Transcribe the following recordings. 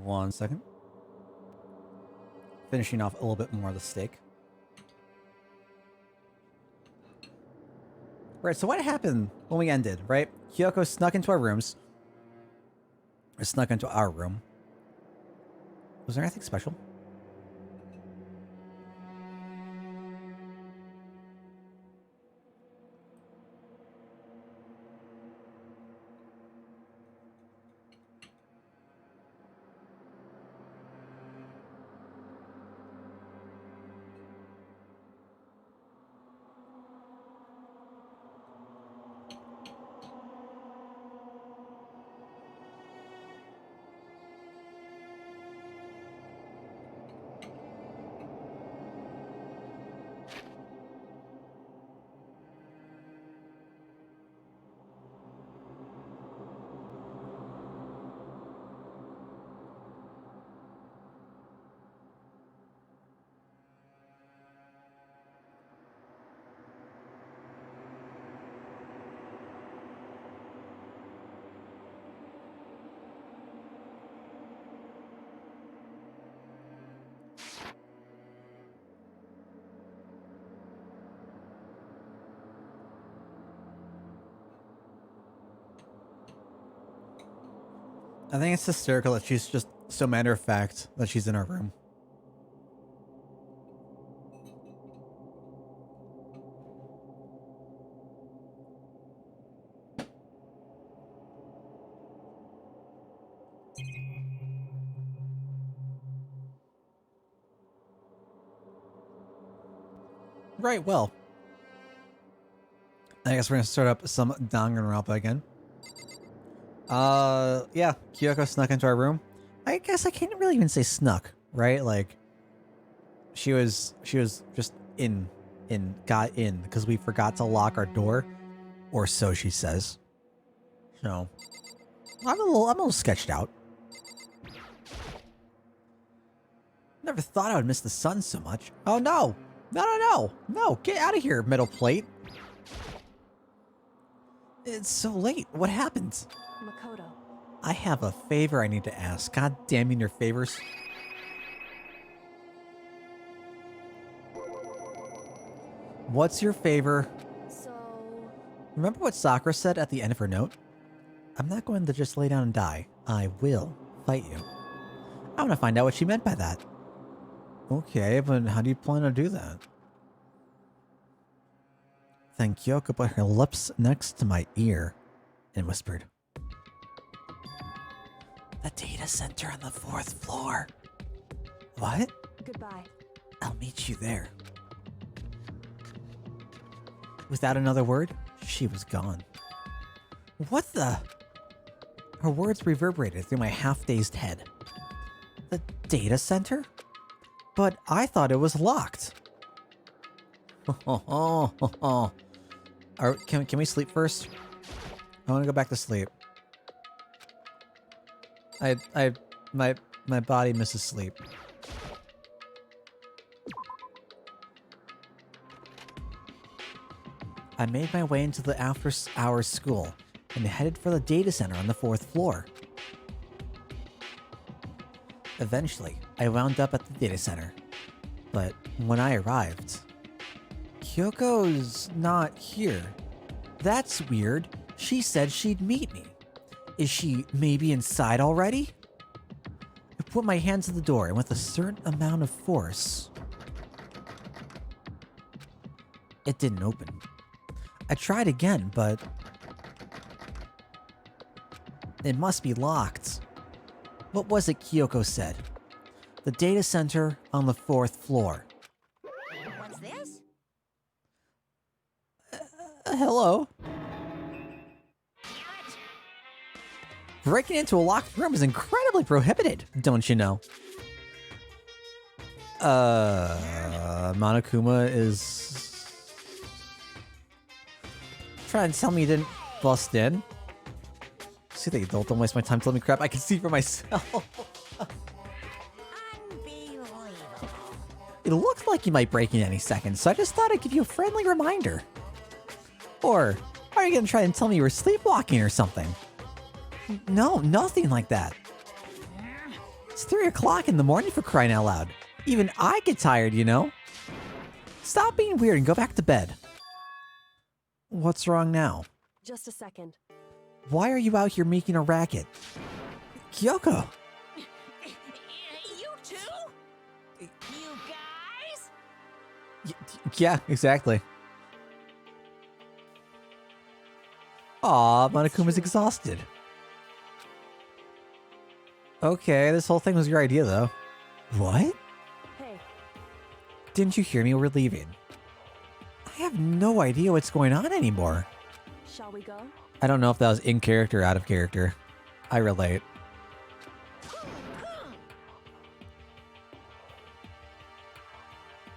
1 second. Finishing off a little bit more of the steak. Right, so what happened when we ended, right? Kyoko snuck into our rooms. Or snuck into our room. Was there anything special? I think it's hysterical that she's just so matter of fact that she's in our room. Right, well. I guess we're gonna start up some Danganronpa again. Yeah, Kyoko snuck into our room. I guess I can't really even say snuck, right? Like, she was just got in because we forgot to lock our door, or so she says. So, I'm a little sketched out. Never thought I would miss the sun so much. Oh no! No! Get out of here, metal plate! It's so late. What happened? Makoto. I have a favor I need to ask. God damn you, your favors. What's your favor? So... Remember what Sakura said at the end of her note? I'm not going to just lay down and die. I will fight you. I want to find out what she meant by that. Okay, but how do you plan to do that? Then Kyoko put her lips next to my ear and whispered, "The data center on the 4th floor." What? Goodbye. I'll meet you there. Without another word, she was gone. What the? Her words reverberated through my half-dazed head. The data center? But I thought it was locked. Can we sleep first? I want to go back to sleep. My body misses sleep. I made my way into the after-hours school and headed for the data center on the 4th floor. Eventually, I wound up at the data center. But when I arrived, Kyoko's not here. That's weird. She said she'd meet me. Is she maybe inside already? I put my hand to the door and with a certain amount of force, it didn't open. I tried again, but it must be locked. What was it Kyoko said? The data center on the 4th floor. What's this? Hello? Breaking into a locked room is incredibly prohibited, don't you know? Monokuma is trying to tell me you didn't bust in? See the adult, don't waste my time telling me crap I can see for myself. It looked like you might break in any second, so I just thought I'd give you a friendly reminder. Or, are you gonna try and tell me you were sleepwalking or something? No, nothing like that. It's 3 o'clock in the morning for crying out loud. Even I get tired, you know? Stop being weird and go back to bed. What's wrong now? Just a second. Why are you out here making a racket? Kyoko! You too? You guys? Yeah, exactly. Aw, Monokuma's exhausted. Okay, this whole thing was your idea, though. What? Hey, Didn't you hear me? We're leaving. I have no idea what's going on anymore. shall we go? I don't know if that was in character or out of character. I relate.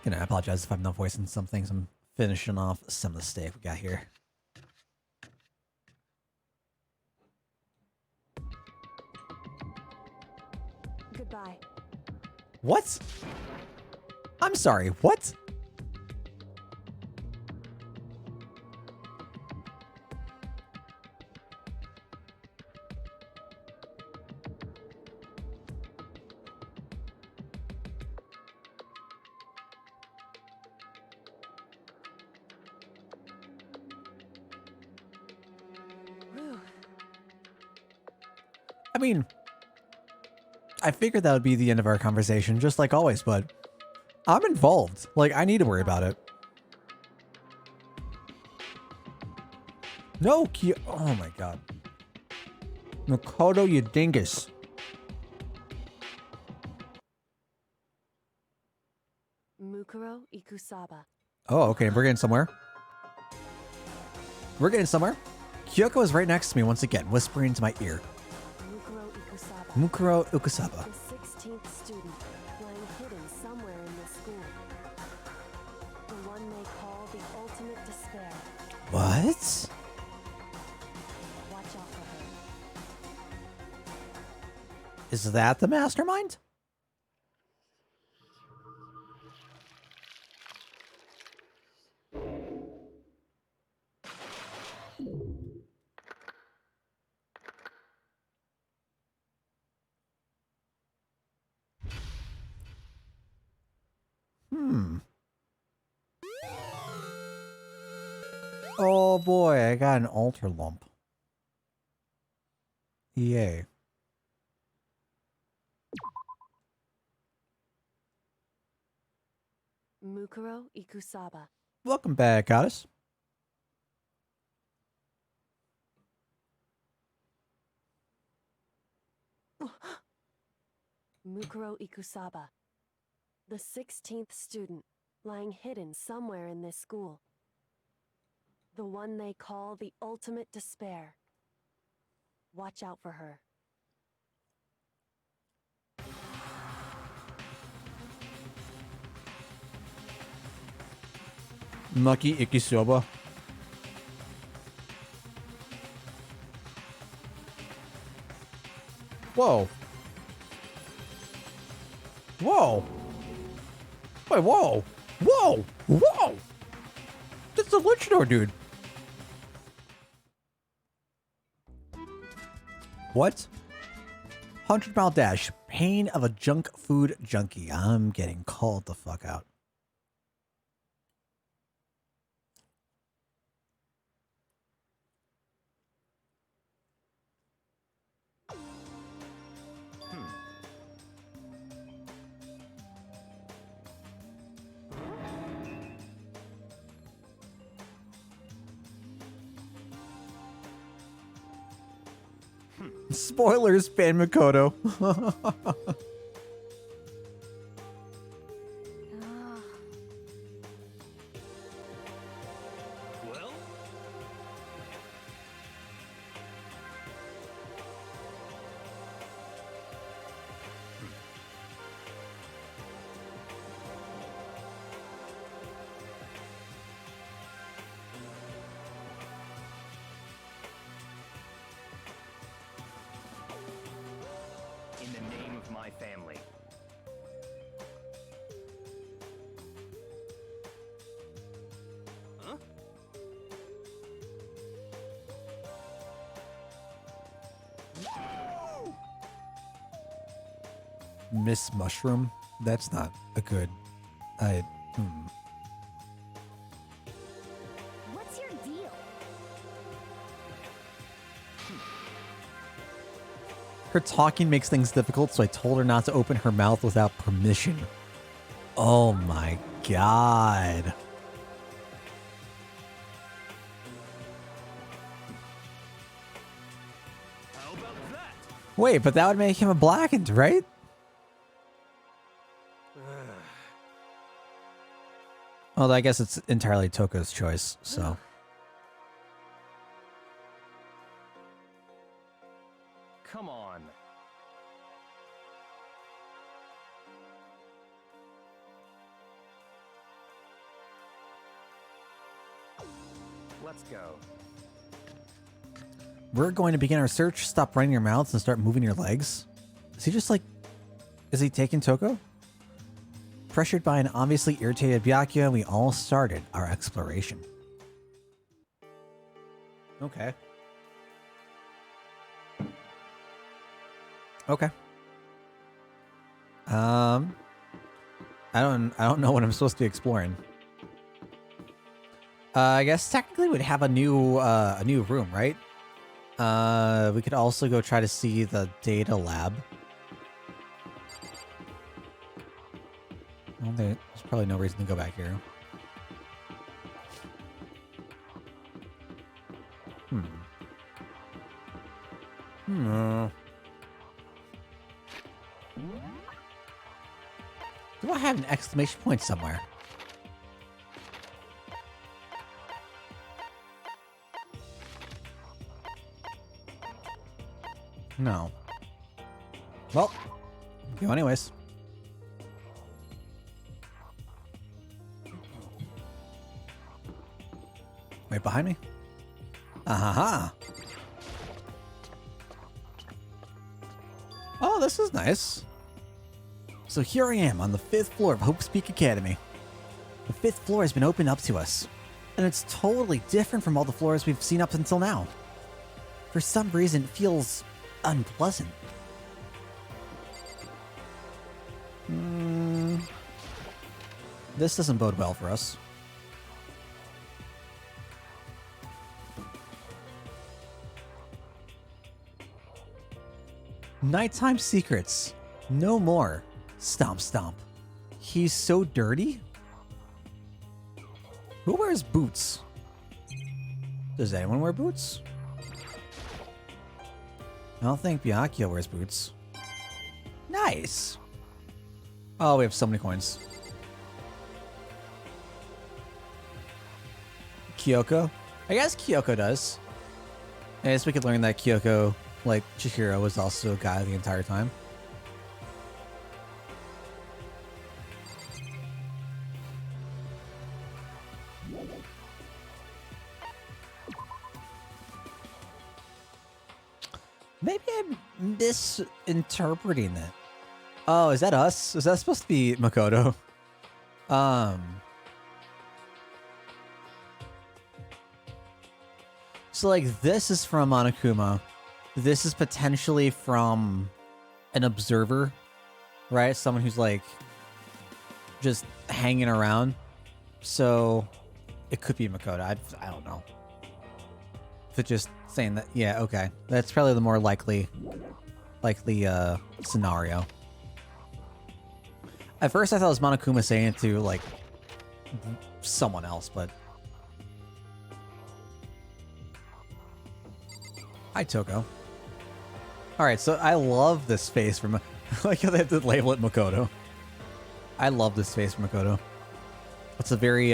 I apologize if I'm not voicing some things. I'm finishing off some of the steak we got here. Goodbye. What? I'm sorry, what? Whew. I mean, I figured that would be the end of our conversation, just like always, but I'm involved. Like, I need to worry about it. No, oh my god. Makoto, you dingus. Mukuro Ikusaba. Oh, okay, we're getting somewhere. We're getting somewhere. Kyoko is right next to me once again, whispering into my ear. Mukuro Ikusaba. Mukuro Ukusaba. The 16th student, lying hidden somewhere in this school. The one they call the ultimate despair. What? Watch out for her. Is that the mastermind? Oh boy, I got an altar lump. Yay. Mukuro Ikusaba. Welcome back, Goddess. Mukuro Ikusaba. The 16th student, lying hidden somewhere in this school. The one they call the ultimate despair. Watch out for her. Maki Ikisoba. Whoa. Whoa. Wait, whoa. Whoa. Whoa. That's a luchador, dude. What? 100-mile dash. Pain of a junk food junkie. I'm getting called the fuck out. Spoilers, Ban Makoto. Well, in the name of my family. Huh? Miss Mushroom. That's not a good. What's your deal? Her talking makes things difficult, so I told her not to open her mouth without permission. Oh my god. How about that? Wait, but that would make him a blackened, right? Although I guess it's entirely Toko's choice, so. Come on. Let's go. We're going to begin our search. Stop running your mouths and start moving your legs. Is he just like... Is he taking Toko? Pressured by an obviously irritated Byakuya, we all started our exploration. Okay. Okay. I don't know what I'm supposed to be exploring. I guess technically we'd have a new room, right? We could also go try to see the data lab. Well, there's probably no reason to go back here. Do I have an exclamation point somewhere? No. Well, go anyways. Right behind me. Ahaha. Oh, this is nice. So here I am on the 5th floor of Hope's Peak Academy. The 5th floor has been opened up to us, and it's totally different from all the floors we've seen up until now. For some reason, it feels unpleasant. This doesn't bode well for us. Nighttime secrets. No more. Stomp stomp. He's so dirty? Who wears boots? Does anyone wear boots? I don't think Byakuya wears boots. Nice. Oh, we have so many coins. Kyoko? I guess Kyoko does. I guess we could learn that Kyoko, like Chihiro, was also a guy the entire time. Maybe I'm misinterpreting it. Oh, is that us? Is that supposed to be Makoto? So like this is from Monokuma. This is potentially from an observer, right? Someone who's like just hanging around. So it could be Makoto. I don't know. If it's just saying that, yeah, okay. That's probably the more likely scenario. At first I thought it was Monokuma saying it to like someone else, but hi, Toko. Alright, so I love this face from... like how they have to label it Makoto. I love this face from Makoto. It's a very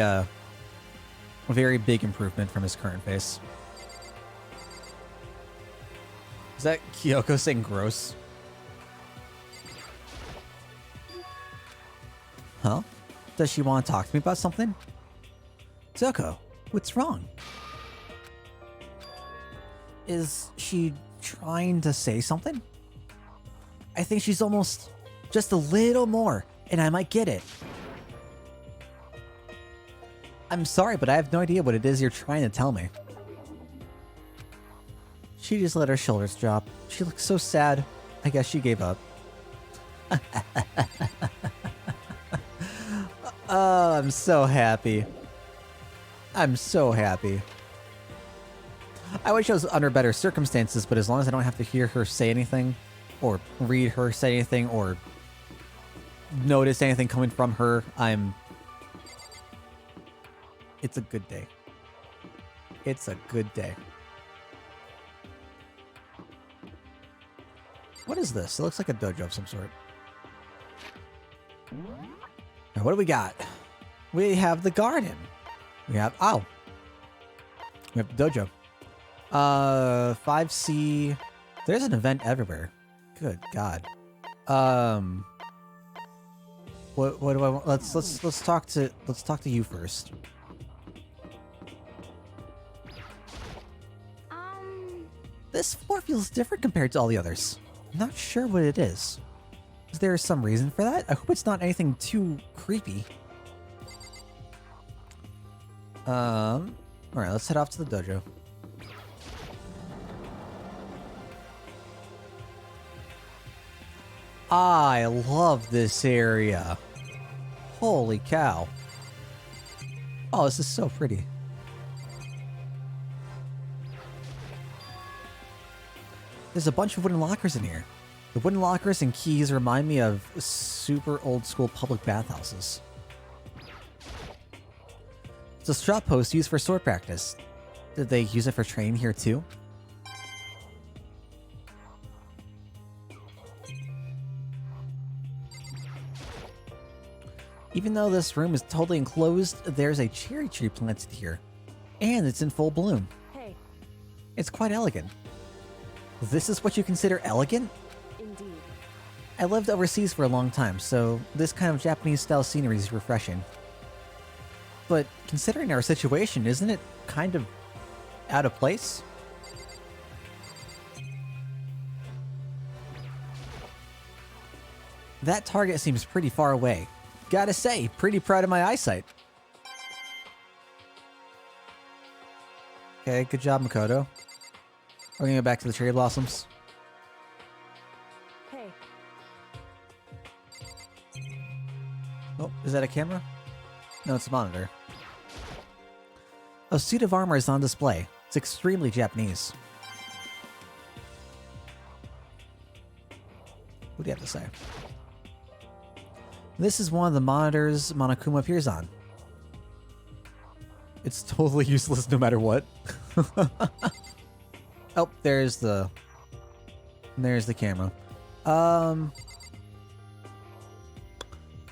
big improvement from his current face. Is that Kyoko saying gross? Huh? Does she want to talk to me about something? Toko, what's wrong? Is she trying to say something? I think she's almost just a little more, and I might get it. I'm sorry, but I have no idea what it is you're trying to tell me. She just let her shoulders drop. She looks so sad. I guess she gave up. Oh, I'm so happy. I'm so happy. I wish I was under better circumstances, but as long as I don't have to hear her say anything, or read her say anything, or notice anything coming from her, it's a good day. It's a good day. What is this? It looks like a dojo of some sort. Now, what do we got? We have the garden. We have, oh. We have the dojo. 5C. There's an event everywhere. Good God. What do I want? Let's talk to you first. This floor feels different compared to all the others. I'm not sure what it is. Is there some reason for that? I hope it's not anything too creepy. Alright, let's head off to the dojo. I love this area. Holy cow. Oh, this is so pretty. There's a bunch of wooden lockers in here. The wooden lockers and keys remind me of super old school public bathhouses. It's a strap post used for sword practice. Did they use it for training here too? Even though this room is totally enclosed, there's a cherry tree planted here. And it's in full bloom. Hey. It's quite elegant. This is what you consider elegant? Indeed. I lived overseas for a long time, so this kind of Japanese-style scenery is refreshing. But considering our situation, isn't it kind of out of place? That target seems pretty far away. Gotta say, pretty proud of my eyesight. Okay, good job, Makoto. We're gonna go back to the cherry blossoms. Hey. Oh, is that a camera? No, it's a monitor. A suit of armor is on display. It's extremely Japanese. What do you have to say? This is one of the monitors Monokuma appears on. It's totally useless no matter what. Oh, there's the camera. I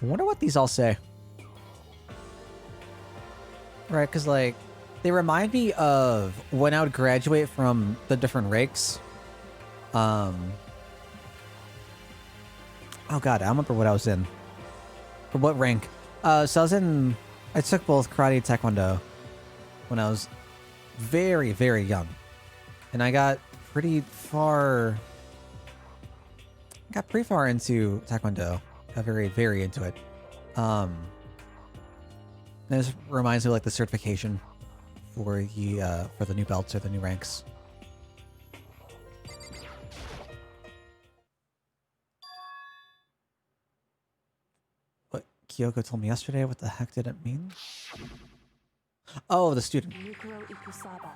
wonder what these all say. Right, because like they remind me of when I would graduate from the different ranks. Oh god, I remember what I was in. Or what rank? So I took both karate and taekwondo when I was very, very young. And I got pretty far into taekwondo. Got very, very into it. And this reminds me of like the certification for the new belts or the new ranks. What Kyoko told me yesterday, what the heck did it mean? Oh, the student. Yukiro Ikusaba,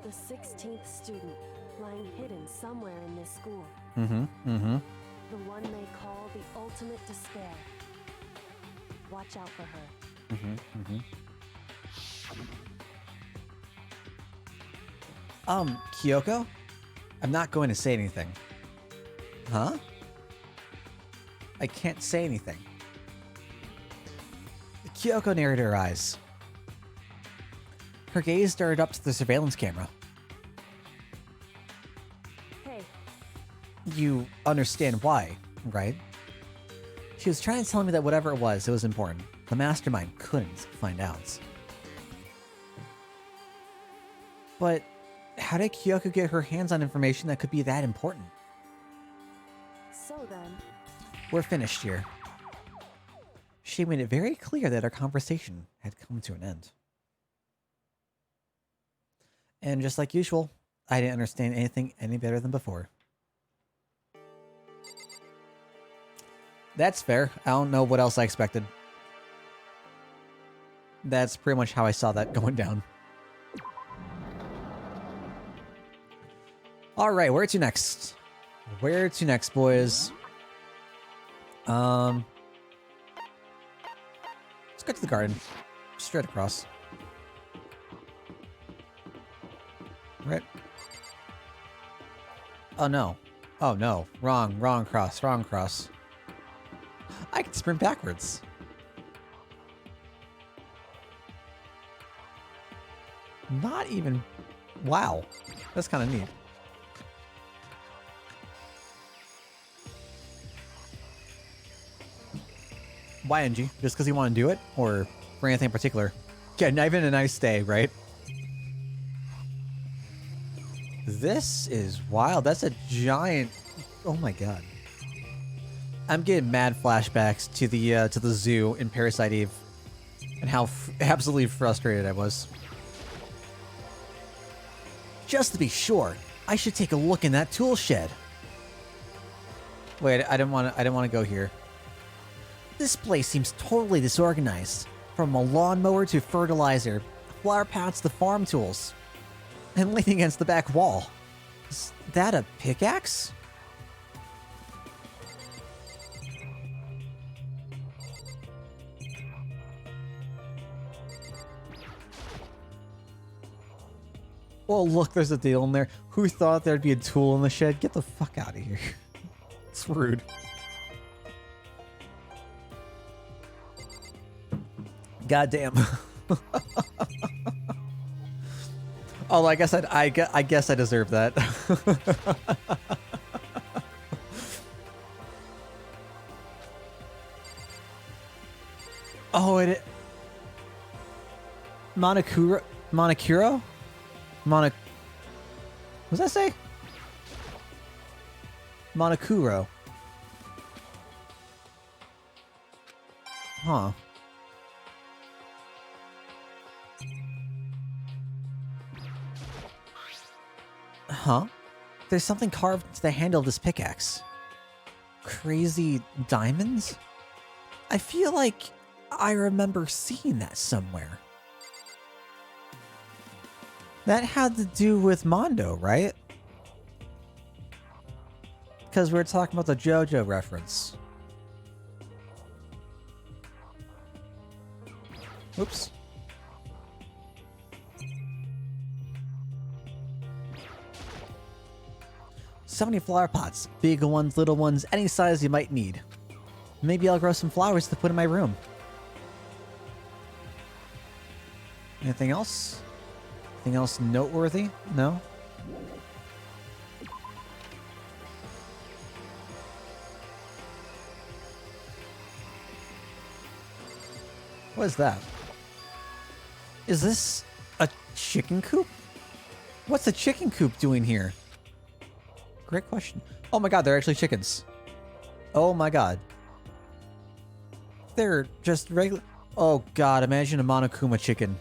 the 16th student, lying hidden somewhere in this school. Mm-hmm. The one they call the ultimate despair. Watch out for her. Kyoko? I'm not going to say anything. Huh? I can't say anything. Kyoko narrowed her eyes. Her gaze darted up to the surveillance camera. Hey. You understand why, right? She was trying to tell me that whatever it was important. The mastermind couldn't find out. But how did Kyoko get her hands on information that could be that important? So then... We're finished here. She made it very clear that our conversation had come to an end. And just like usual, I didn't understand anything any better than before. That's fair. I don't know what else I expected. That's pretty much how I saw that going down. All right, where to next? Where to next, boys? Let's go to the garden. Straight across. Right. Oh no. Oh no. Wrong cross. Wrong cross. I can sprint backwards. Not even... Wow. That's kind of neat. Why, NG? Just because you want to do it? Or for anything in particular? Yeah, not even a nice day, right? This is wild. That's a giant... Oh my god. I'm getting mad flashbacks to the zoo in Parasite Eve. And how absolutely frustrated I was. Just to be sure, I should take a look in that tool shed. Wait, I didn't want to go here. This place seems totally disorganized. From a lawnmower to fertilizer, flower pots to farm tools. And leaning against the back wall. Is that a pickaxe? Oh, look, there's a deal in there. Who thought there'd be a tool in the shed? Get the fuck out of here. It's rude. Goddamn. Oh, I guess I guess I deserve that. Oh, it... Monokuro? What does that say? Monokuro. Huh. Huh? There's something carved into the handle of this pickaxe. Crazy diamonds? I feel like I remember seeing that somewhere. That had to do with Mondo, right? Because we were talking about the JoJo reference. Oops. So many flower pots. Big ones, little ones, any size you might need. Maybe I'll grow some flowers to put in my room. Anything else? Anything else noteworthy? No? What is that? Is this a chicken coop? What's a chicken coop doing here? Great question. Oh my god, they're actually chickens. Oh my god. They're just regular... Oh god, imagine a Monokuma chicken.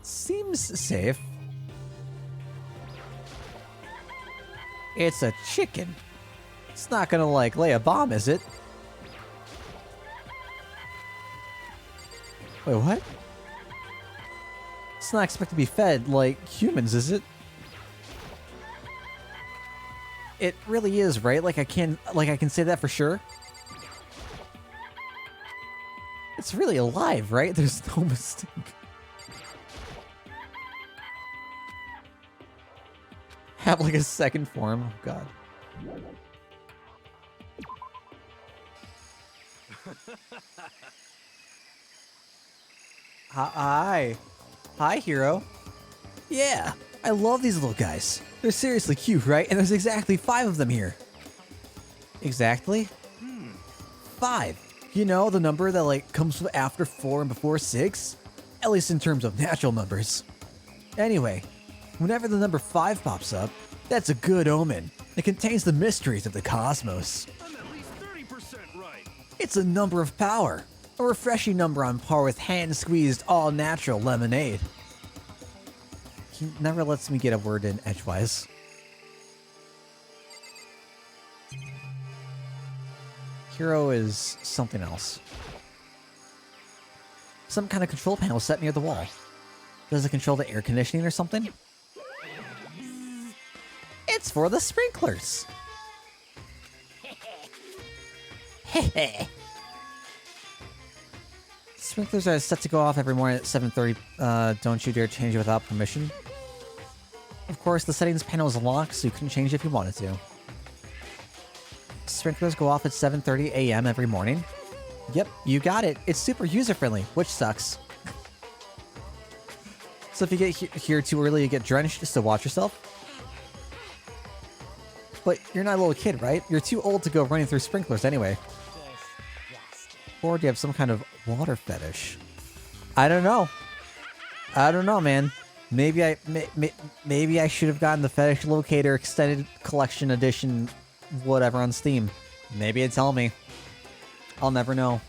Seems safe. It's a chicken. It's not gonna, like, lay a bomb, is it? Wait, what? It's not expected to be fed like humans, is it? It really is, right? Like I can say that for sure. It's really alive, right? There's no mistake. Have like a second form. Oh god. Hi. Hi, hero. Yeah, I love these little guys. They're seriously cute, right? And there's exactly 5 of them here. Exactly? 5. You know, the number that like comes after 4 and before 6? At least in terms of natural numbers. Anyway, whenever the number 5 pops up, that's a good omen. It contains the mysteries of the cosmos. I'm at least 30% right. It's a number of power. A refreshing number on par with hand-squeezed, all-natural lemonade. He never lets me get a word in edgewise. Hero is something else. Some kind of control panel set near the wall. Does it control the air conditioning or something? It's for the sprinklers! Hehe. Sprinklers are set to go off every morning at 7:30. Don't you dare change it without permission. Of course, the settings panel is locked, so you couldn't change it if you wanted to. Sprinklers go off at 7:30 a.m. every morning. Yep, you got it. It's super user-friendly, which sucks. So if you get here too early, you get drenched, just to watch yourself. But you're not a little kid, right? You're too old to go running through sprinklers anyway. Or do you have some kind of water fetish? I don't know. I don't know, man. Maybe I should have gotten the Fetish Locator Extended Collection Edition, whatever, on Steam. Maybe it'd tell me. I'll never know.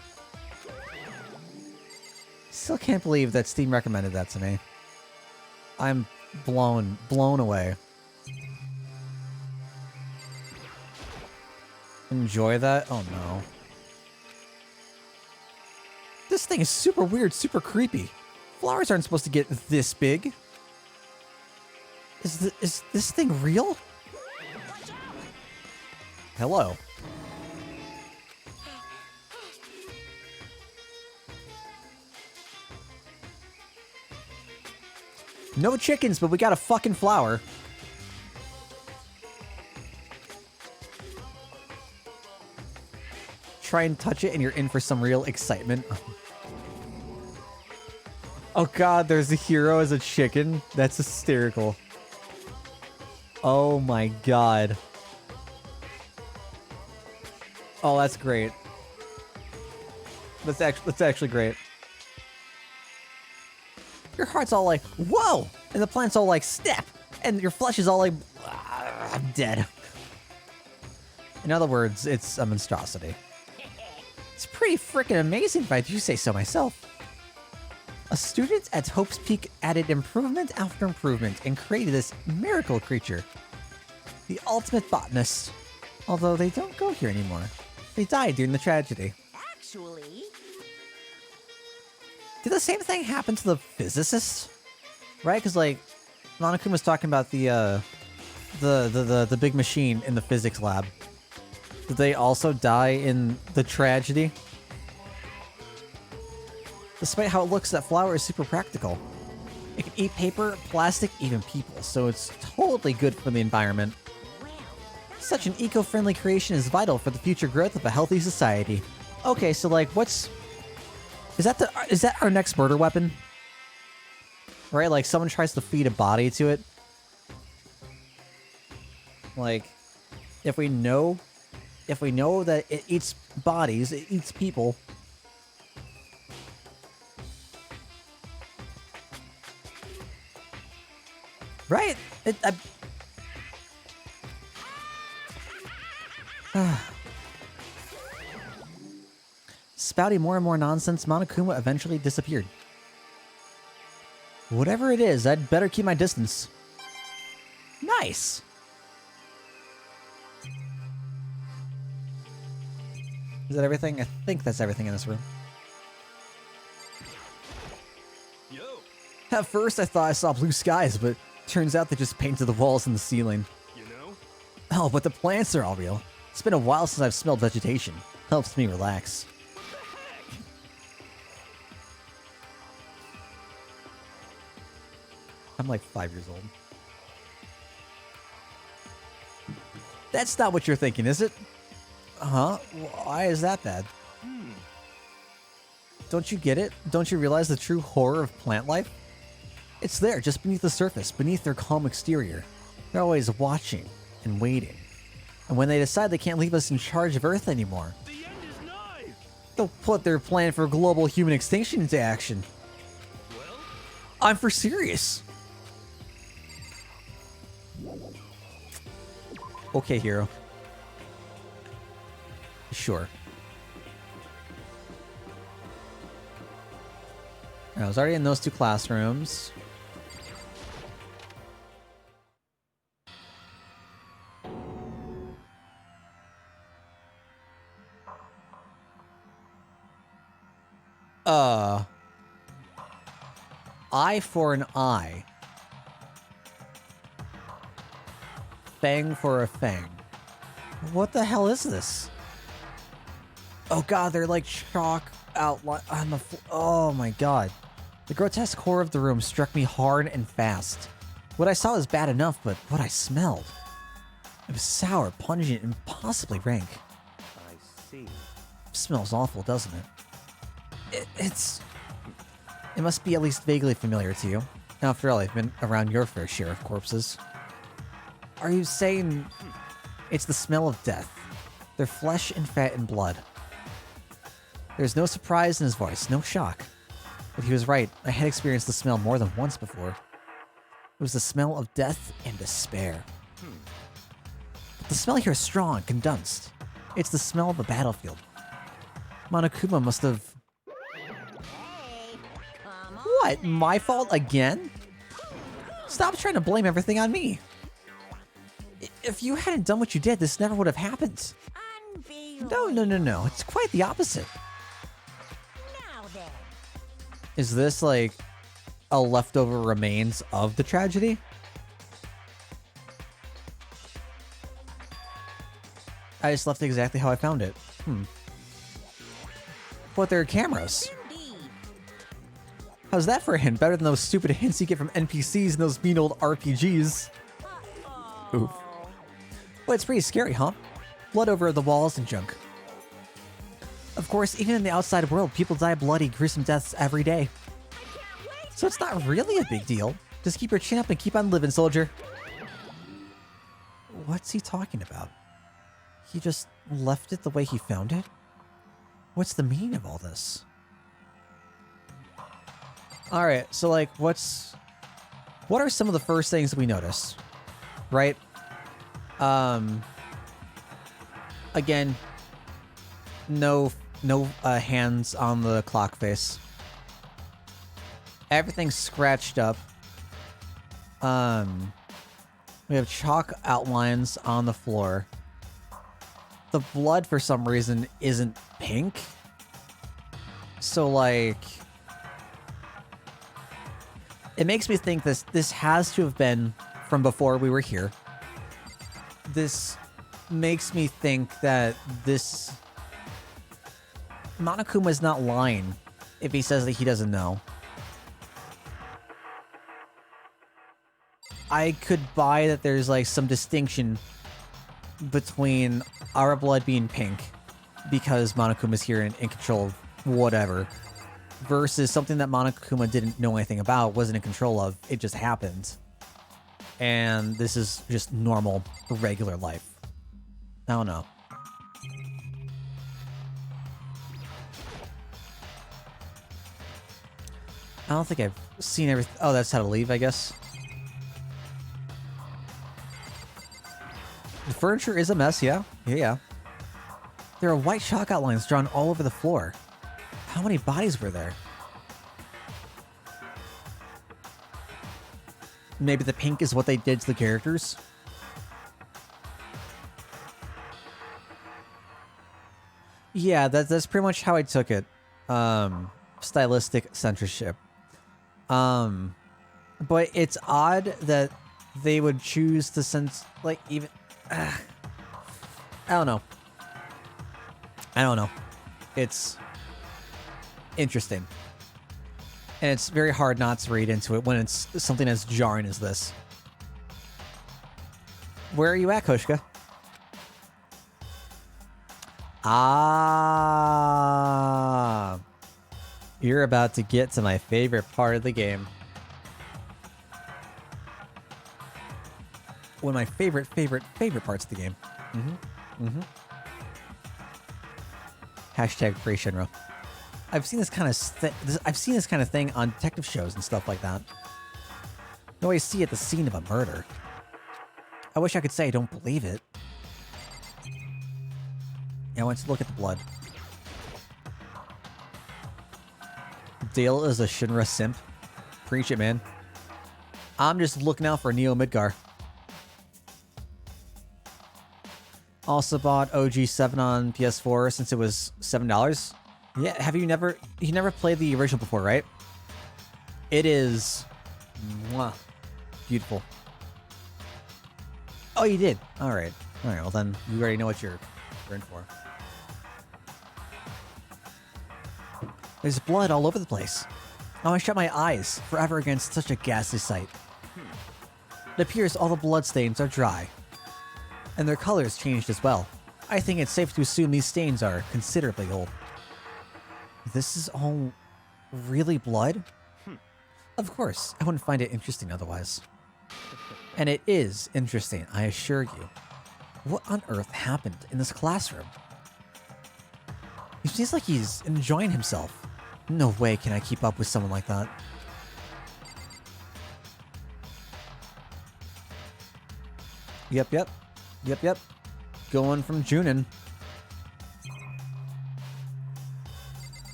Still can't believe that Steam recommended that to me. I'm blown away. Enjoy that? Oh no. This thing is super weird, super creepy. Flowers aren't supposed to get this big. Is this thing real? Hello. No chickens, but we got a fucking flower. Try and touch it and you're in for some real excitement. Oh god, there's a hero as a chicken? That's hysterical. Oh my god. Oh, that's great. That's actually great. Your heart's all like, whoa! And the plant's all like, step! And your flesh is all like, I'm dead. In other words, it's a monstrosity. It's pretty freaking amazing if I do say so myself. A student at Hope's Peak added improvement after improvement and created this miracle creature. The ultimate botanist. Although they don't go here anymore. They died during the tragedy. Actually, Did the same thing happen to the physicist? Right? Because like, Monokuma was talking about the big machine in the physics lab. Did they also die in the tragedy? Despite how it looks, that flower is super practical. It can eat paper, plastic, even people, so it's totally good for the environment. Such an eco-friendly creation is vital for the future growth of a healthy society. Okay, so like, what's... Is that our next murder weapon? Right, like someone tries to feed a body to it. Like, if we know that it eats bodies, it eats people. Right? Spouting more and more nonsense, Monokuma eventually disappeared. Whatever it is, I'd better keep my distance. Nice! Is that everything? I think that's everything in this room. Yo. At first, I thought I saw blue skies, but turns out they just painted the walls and the ceiling. You know? Oh, but the plants are all real. It's been a while since I've smelled vegetation. Helps me relax. I'm like 5 years old. That's not what you're thinking, is it? Huh? Why is that bad? Don't you get it? Don't you realize the true horror of plant life? It's there, just beneath the surface, beneath their calm exterior. They're always watching and waiting. And when they decide they can't leave us in charge of Earth anymore, The end is nigh. they'll put their plan for global human extinction into action. Well, I'm for serious. Okay, hero. Sure. I was already in those two classrooms. Eye for an eye. Fang for a fang. What the hell is this? Oh god, they're like chalk outline on the oh my god. The grotesque horror of the room struck me hard and fast. What I saw was bad enough, but what I smelled... It was sour, pungent, and possibly rank. I see. Smells awful, doesn't it? It must be at least vaguely familiar to you. After all, I've been around your fair share of corpses. Are you saying it's the smell of death? Their flesh and fat and blood. There's no surprise in his voice, no shock. But he was right. I had experienced the smell more than once before. It was the smell of death and despair. But the smell here is strong, condensed. It's the smell of the battlefield. Monokuma must have... Hey, come on. What? My fault again? Stop trying to blame everything on me. If you hadn't done what you did, this never would have happened. No. It's quite the opposite. Now then. Is this like a leftover remains of the tragedy? I just left it exactly how I found it. But there are cameras. Indeed. How's that for a hint? Better than those stupid hints you get from NPCs and those mean old RPGs. Oof. Well, it's pretty scary, huh? Blood over the walls and junk. Of course, even in the outside world, people die bloody, gruesome deaths every day. So it's not really a big deal. Just keep your chin up and keep on living, soldier. What's he talking about? He just left it the way he found it? What's the meaning of all this? Alright, so like, what are some of the first things that we notice? Right? Again, no hands on the clock face. Everything's scratched up. We have chalk outlines on the floor. The blood, for some reason, isn't pink. So, like... It makes me think this has to have been from before we were here. This makes me think that this... Monokuma is not lying if he says that he doesn't know. I could buy that there's like some distinction between our blood being pink because Monokuma is here in control of whatever versus something that Monokuma didn't know anything about, wasn't in control of. It just happened. And this is just normal, regular life. I don't know. I don't think I've seen everything. Oh, that's how to leave, I guess. The furniture is a mess, yeah. Yeah. There are white chalk outlines drawn all over the floor. How many bodies were there? Maybe the pink is what they did to the characters? Yeah, that's pretty much how I took it. Stylistic censorship. But it's odd that they would choose to like, even... I don't know. It's interesting. And it's very hard not to read into it when it's something as jarring as this. Where are you at, Koshka? Ah, you're about to get to my favorite part of the game. One of my favorite parts of the game. Hashtag free Shinra. I've seen this kind of thing on detective shows and stuff like that. You always see at the scene of a murder. I wish I could say I don't believe it. Yeah, I went to look at the blood. Dale is a Shinra simp. Preach it, man. I'm just looking out for Neo Midgar. Also bought OG7 on PS4 since it was $7. Yeah, you never played the original before, right? It is mwah, beautiful. Oh, you did. All right. Well then you already know what you're in for. There's blood all over the place. I want to shut my eyes forever against such a ghastly sight. It appears all the bloodstains are dry, and their colors changed as well. I think it's safe to assume these stains are considerably old. This is all really blood? Of course, I wouldn't find it interesting otherwise. And it is interesting, I assure you. What on earth happened in this classroom? He seems like he's enjoying himself. No way can I keep up with someone like that. Yep. Going from Junin.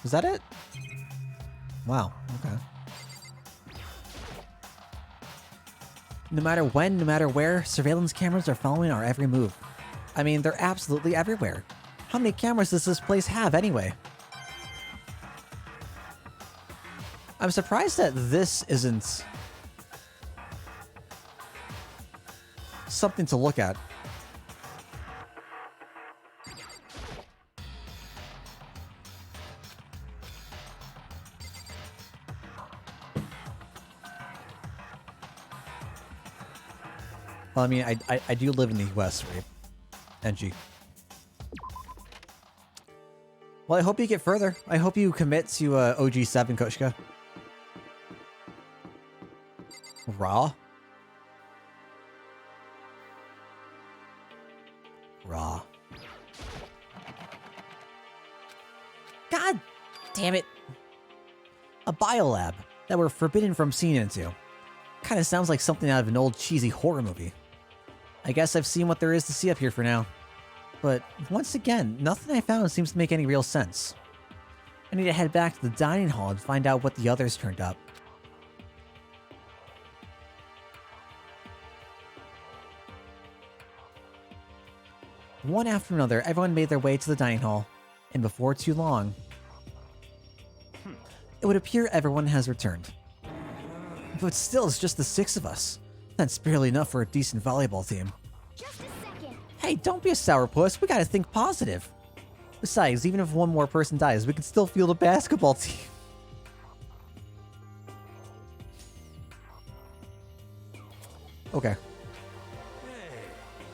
Is that it? Wow, okay. No matter when, no matter where, surveillance cameras are following our every move. I mean, they're absolutely everywhere. How many cameras does this place have anyway? I'm surprised that this isn't something to look at. Well, I mean, I do live in the US, right? NG. Well, I hope you get further. I hope you commit to OG7, Koshka. Raw? God damn it. A biolab that we're forbidden from seeing into. Kind of sounds like something out of an old cheesy horror movie. I guess I've seen what there is to see up here for now. But once again, nothing I found seems to make any real sense. I need to head back to the dining hall and find out what the others turned up. One after another, everyone made their way to the dining hall, and before too long, it would appear everyone has returned. But still, it's just the 6 of us. That's barely enough for a decent volleyball team. Just a second. Hey, don't be a sourpuss. We gotta think positive. Besides, even if one more person dies, we can still field a basketball team. Okay.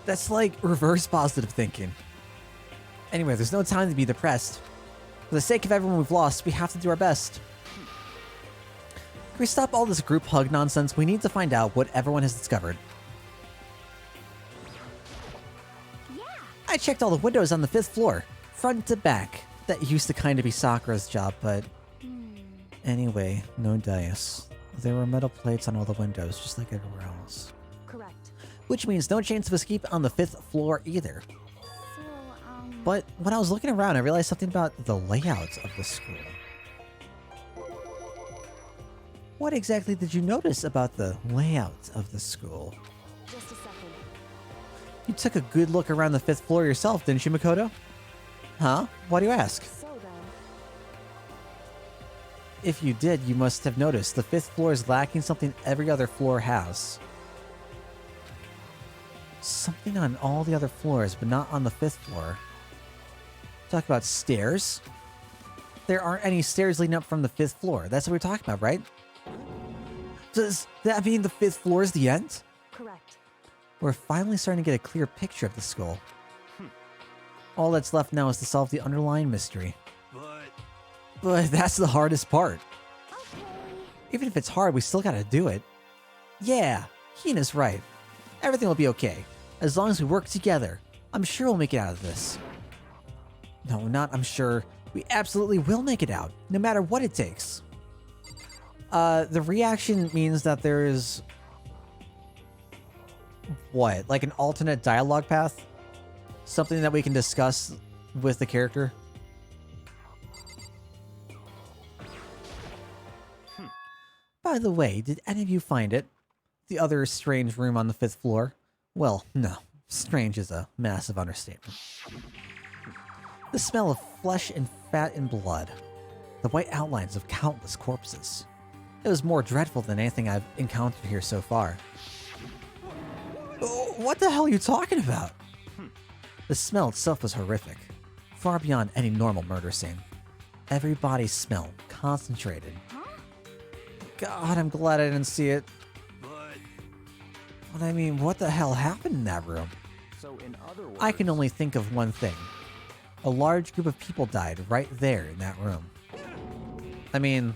That's like reverse positive thinking. Anyway, there's no time to be depressed. For the sake of everyone we've lost, we have to do our best. Can we stop all this group hug nonsense? We need to find out what everyone has discovered. Yeah. I checked all the windows on the 5th floor, front to back. That used to kind of be Sakura's job, but... Anyway, no dice. There were metal plates on all the windows, just like everywhere else. Correct. Which means no chance of escape on the 5th floor either. So, But when I was looking around, I realized something about the layout of the school. What exactly did you notice about the layout of the school? Just a second. You took a good look around the 5th floor yourself, didn't you, Makoto? Huh? Why do you ask? So then, If you did, you must have noticed the 5th floor is lacking something every other floor has. Something on all the other floors, but not on the 5th floor. Talk about stairs? There aren't any stairs leading up from the 5th floor. That's what we're talking about, right? Does that mean the 5th floor is the end? correct. We're finally starting to get a clear picture of the school. All that's left now is to solve the underlying mystery. But that's the hardest part. okay. Even if it's hard, we still gotta do it. Yeah, Hina's right. Everything will be okay. As long as we work together, I'm sure we'll make it out of this. No, not I'm sure. We absolutely will make it out, no matter what it takes. The reaction means that there is... What? Like an alternate dialogue path? Something that we can discuss with the character? By the way, did any of you find it? The other strange room on the 5th floor? Well, no. Strange is a massive understatement. The smell of flesh and fat, and blood. The white outlines of countless corpses. It was more dreadful than anything I've encountered here so far. Oh, what the hell are you talking about? The smell itself was horrific, far beyond any normal murder scene. Every body smell concentrated. God, I'm glad I didn't see it. But I mean, what the hell happened in that room? So in other words, I can only think of one thing. A large group of people died right there in that room. I mean...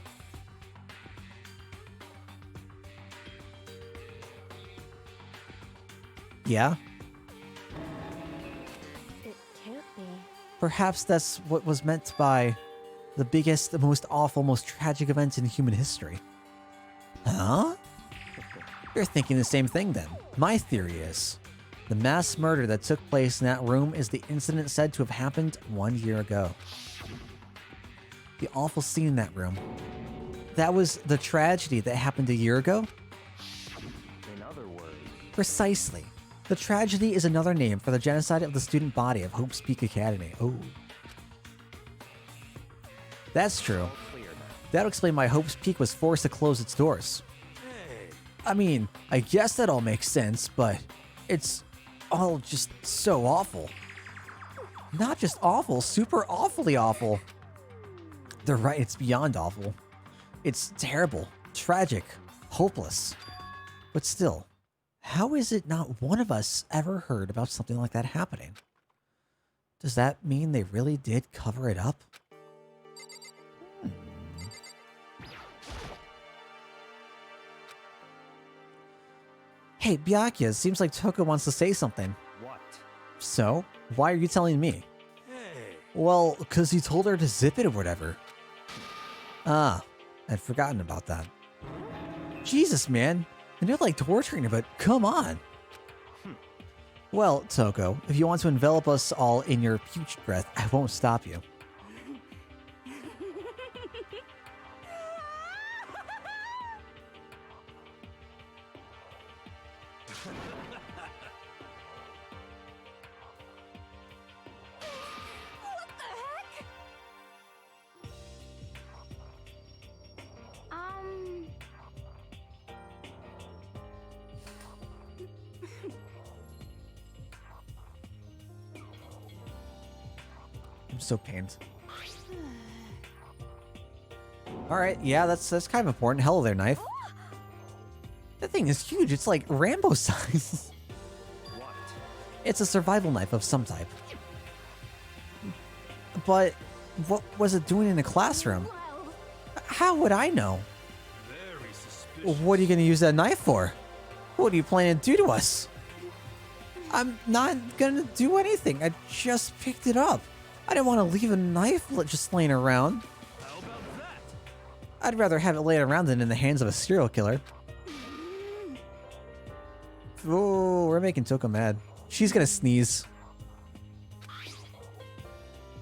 yeah? It can't be. Perhaps that's what was meant by the biggest, the most awful, most tragic event in human history. Huh? You're thinking the same thing then. My theory is, the mass murder that took place in that room is the incident said to have happened 1 year ago. The awful scene in that room. That was the tragedy that happened a year ago? in other words, Precisely. The tragedy is another name for the genocide of the student body of Hope's Peak Academy. Oh. That's true. all clear now. That'll explain why Hope's Peak was forced to close its doors. I mean, I guess that all makes sense, but it's all just so awful. Not just awful, super awfully awful. They're right, it's beyond awful. It's terrible, tragic, hopeless. But still, how is it not one of us ever heard about something like that happening? Does that mean they really did cover it up? Hey, Byakuya, it seems like Toko wants to say something. What? So, why are you telling me? Hey. Well, because you told her to zip it or whatever. Ah, I'd forgotten about that. Jesus, man. I know like torturing her, but come on. Well, Toko, if you want to envelop us all in your putrid breath, I won't stop you. Um. I'm so pained. Alright, yeah, that's kind of important. Hello there, knife. That thing is huge. It's like Rambo size. What? It's a survival knife of some type. But what was it doing in the classroom? Well, How would I know? Very suspicious. What are you going to use that knife for? What are you planning to do to us? I'm not going to do anything. I just picked it up. I didn't want to leave a knife just laying around. How about that? I'd rather have it laying around than in the hands of a serial killer. Oh, we're making Toko mad. She's going to sneeze.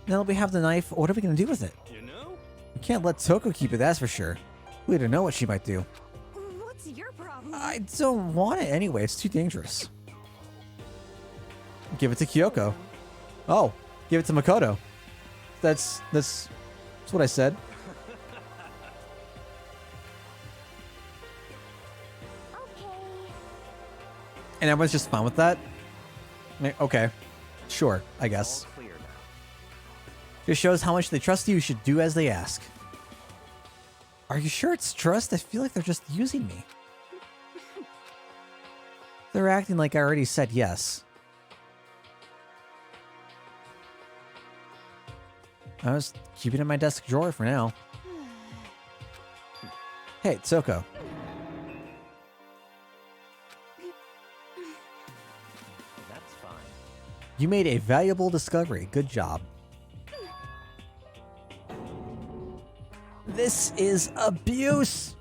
Now that we have the knife, what are we going to do with it? You know? We can't let Toko keep it, that's for sure. We don't know what she might do. what's your problem? I don't want it anyway, it's too dangerous. Give it to Kyoko. Oh, give it to Makoto. That's what I said. Okay. And everyone's just fine with that? Okay. Sure, I guess. All clear now. Just shows how much they trust you. You should do as they ask. Are you sure it's trust? I feel like they're just using me. They're acting like I already said yes. I was keeping it in my desk drawer for now. Hey, Toko. That's fine. You made a valuable discovery. Good job. This is abuse!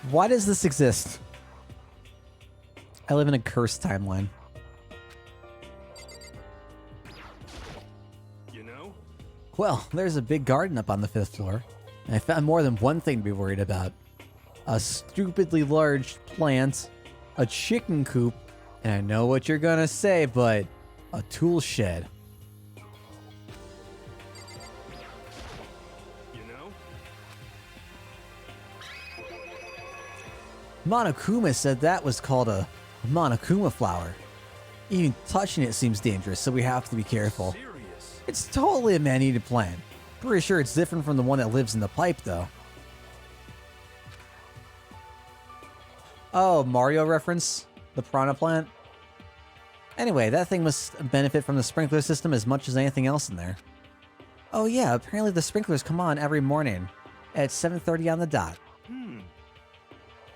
Why does this exist? I live in a cursed timeline. You know? Well, there's a big garden up on the 5th floor. And I found more than one thing to be worried about. A stupidly large plant, a chicken coop, and I know what you're gonna say, but a tool shed. You know? Monokuma said that was called a monokuma flower. Even touching it seems dangerous, so we have to be careful. Serious. It's totally a man-eated plant. Pretty sure it's different from the one that lives in the pipe, though. Oh, Mario reference? The piranha plant? Anyway, that thing must benefit from the sprinkler system as much as anything else in there. Oh yeah, apparently the sprinklers come on every morning at 7:30 on the dot.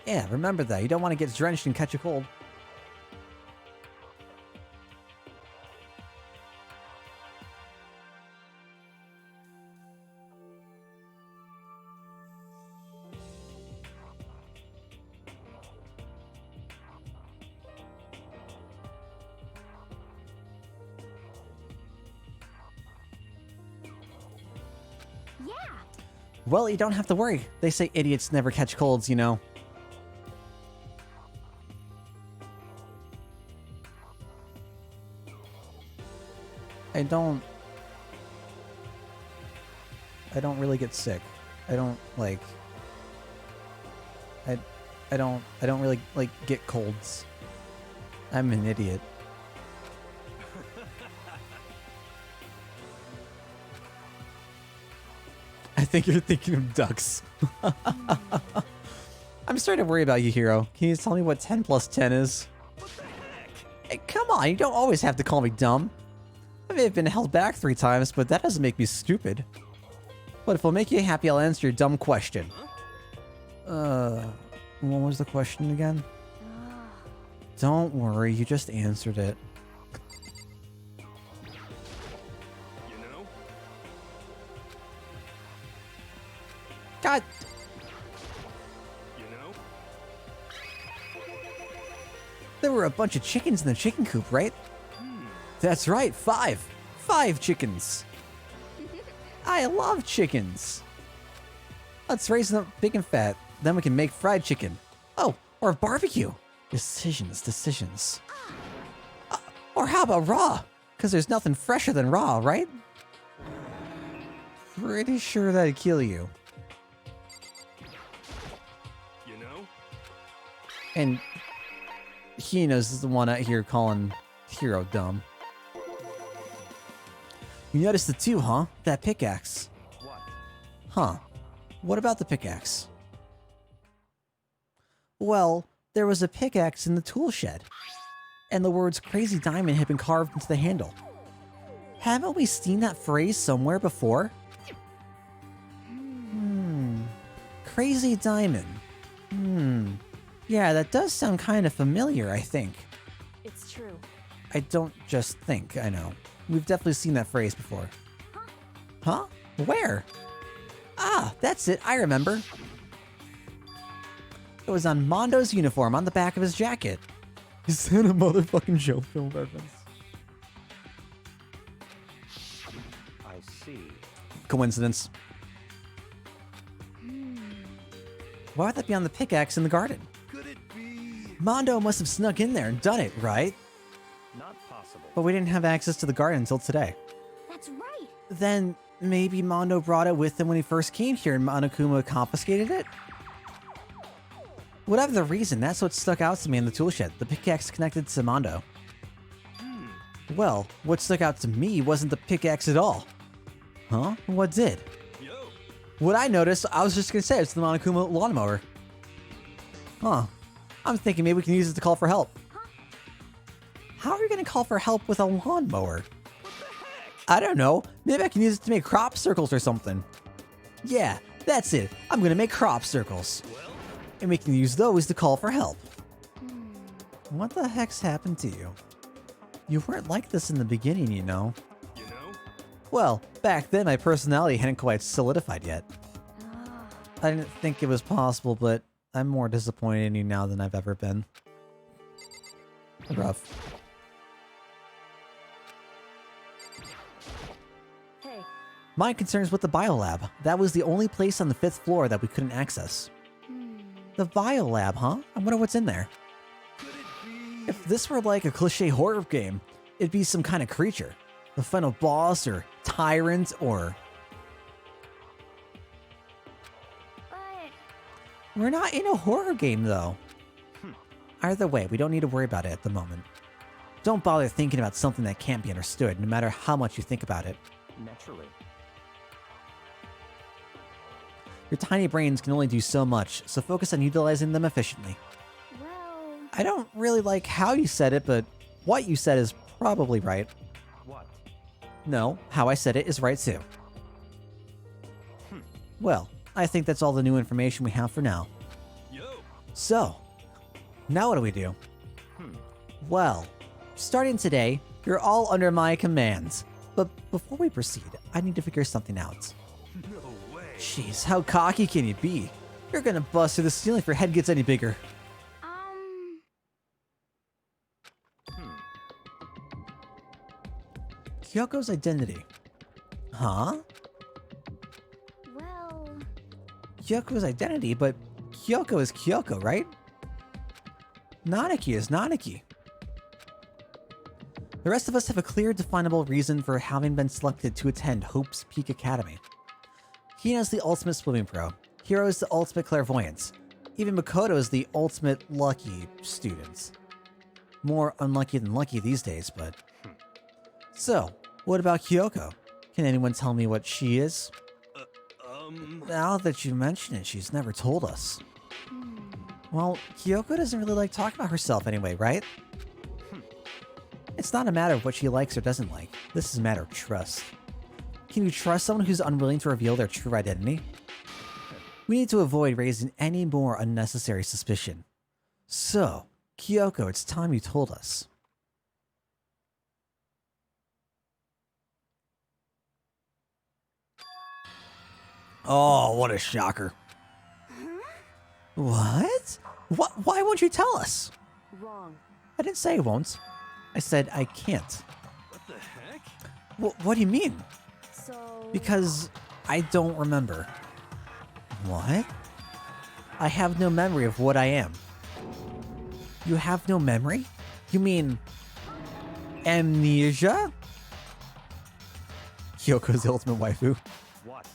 Yeah, remember that. You don't want to get drenched and catch a cold. Yeah. Well, you don't have to worry. They say idiots never catch colds, you know. I don't really get sick. I don't like I don't really like get colds. I'm an idiot. I think you're thinking of ducks. I'm starting to worry about you, Hero. Can you tell me what 10 plus 10 is? What the heck? Hey, come on, you don't always have to call me dumb. I may have been held back 3 times, but that doesn't make me stupid. But if it'll make you happy, I'll answer your dumb question. What was the question again? Don't worry, you just answered it. You know? God, You know? there were a bunch of chickens in the chicken coop, right? That's right, 5. 5 chickens. I love chickens. Let's raise them up big and fat. Then we can make fried chicken. Oh, or barbecue. Decisions. Or how about raw? Because there's nothing fresher than raw, right? Pretty sure that'd kill you. You know? And Hina's the one out here calling Hero dumb. You noticed it too, huh? That pickaxe. What? Huh. What about the pickaxe? Well, there was a pickaxe in the tool shed. And the words Crazy Diamond had been carved into the handle. Haven't we seen that phrase somewhere before? Crazy Diamond. Yeah, that does sound kind of familiar, I think. It's true. I don't just think, I know. We've definitely seen that phrase before. Huh? Where? Ah, that's it, I remember. It was on Mondo's uniform on the back of his jacket. Is that a motherfucking show film reference? I see. Coincidence. Why would that be on the pickaxe in the garden? Could it be? Mondo must have snuck in there and done it, right? Not possible. But we didn't have access to the garden until today. That's right. Then maybe Mondo brought it with him when he first came here and Monokuma confiscated it? Whatever the reason, that's what stuck out to me in the tool shed. The pickaxe connected to Mondo. Well, what stuck out to me wasn't the pickaxe at all. Huh? What did? Yo. What I noticed, I was just gonna say, it's the Monokuma lawnmower. Huh. I'm thinking maybe we can use it to call for help. How are we gonna call for help with a lawnmower? I don't know. Maybe I can use it to make crop circles or something. Yeah, that's it. I'm gonna make crop circles. Well, And we can use those to call for help. What the heck's happened to you? You weren't like this in the beginning, you know. you know? Well, back then my personality hadn't quite solidified yet. I didn't think it was possible, but I'm more disappointed in you now than I've ever been. Rough. Hey, My concern is with the biolab. That was the only place on the 5th floor that we couldn't access. The biolab, huh? I wonder what's in there. Could it be? If this were like a cliche horror game, it'd be some kind of creature. The final boss, or tyrant, or... But We're not in a horror game, though. Either way, we don't need to worry about it at the moment. Don't bother thinking about something that can't be understood, no matter how much you think about it. Naturally. Your tiny brains can only do so much, so focus on utilizing them efficiently. well, I don't really like how you said it, but what you said is probably right. What? No, how I said it is right too. Well, I think that's all the new information we have for now. Yo. So, now what do we do? Well, starting today, you're all under my commands. But before we proceed, I need to figure something out. No way. Jeez, how cocky can you be? You're gonna bust through the ceiling if your head gets any bigger. Kyoko's identity. Huh? well, Kyoko's identity, but Kyoko is Kyoko, right? Nanaki is Nanaki. The rest of us have a clear, definable reason for having been selected to attend Hope's Peak Academy. Hina's the ultimate swimming pro. Hiro is the ultimate clairvoyance. Even Makoto is the ultimate lucky student. More unlucky than lucky these days, but... So, what about Kyoko? Can anyone tell me what she is? Now that you mention it, she's never told us. Well, Kyoko doesn't really like talking about herself anyway, right? It's not a matter of what she likes or doesn't like. This is a matter of trust. Can you trust someone who's unwilling to reveal their true identity? We need to avoid raising any more unnecessary suspicion. So, Kyoko, it's time you told us. Oh, what a shocker. What? Why won't you tell us? wrong. I didn't say I won't. I said I can't. What the heck? What do you mean? So... Because I don't remember. What? I have no memory of what I am. You have no memory? You mean... amnesia? Kyoko's the ultimate waifu. What?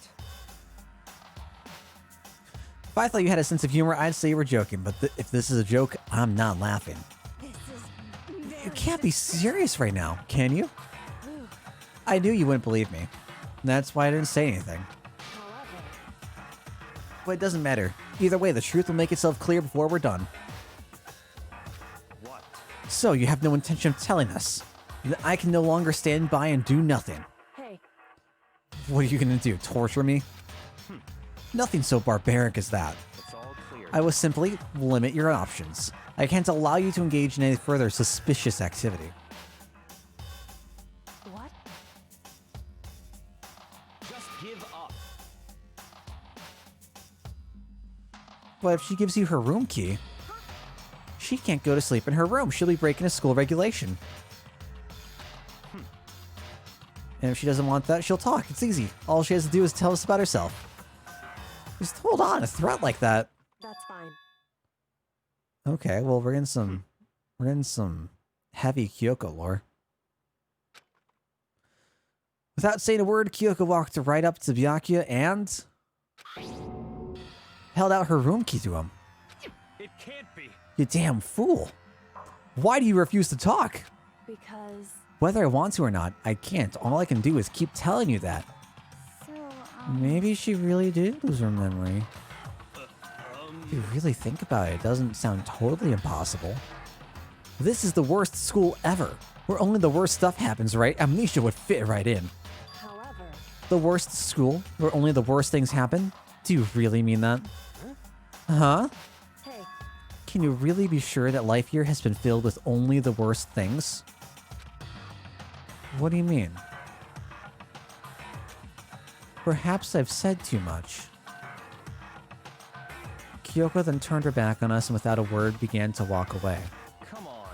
If I thought you had a sense of humor, I'd say you were joking, but if this is a joke, I'm not laughing. this is You can't be serious right now, can you? I knew you wouldn't believe me. That's why I didn't say anything. However, But it doesn't matter. Either way, the truth will make itself clear before we're done. What? So, you have no intention of telling us. Then I can no longer stand by and do nothing. hey, What are you gonna do, torture me? Nothing so barbaric as that. It's all clear. I will simply limit your options. I can't allow you to engage in any further suspicious activity. what? Just give up. But if she gives you her room key, she can't go to sleep in her room. She'll be breaking a school regulation. And if she doesn't want that, she'll talk. It's easy. All she has to do is tell us about herself. Just hold on, a threat like that. That's fine. Okay, well we're in some heavy Kyoko lore. Without saying a word, Kyoko walked right up to Byakuya and held out her room key to him. It can't be. You damn fool. Why do you refuse to talk? Because... Whether I want to or not, I can't. All I can do is keep telling you that. so, Maybe she really did lose her memory. If you really think about it, it doesn't sound totally impossible. This is the worst school ever, where only the worst stuff happens, right? Amnesia would fit right in. However, The worst school, where only the worst things happen? Do you really mean that? Huh? hey, Can you really be sure that life here has been filled with only the worst things? What do you mean? Perhaps I've said too much. Kyoko then turned her back on us and without a word began to walk away. Come on.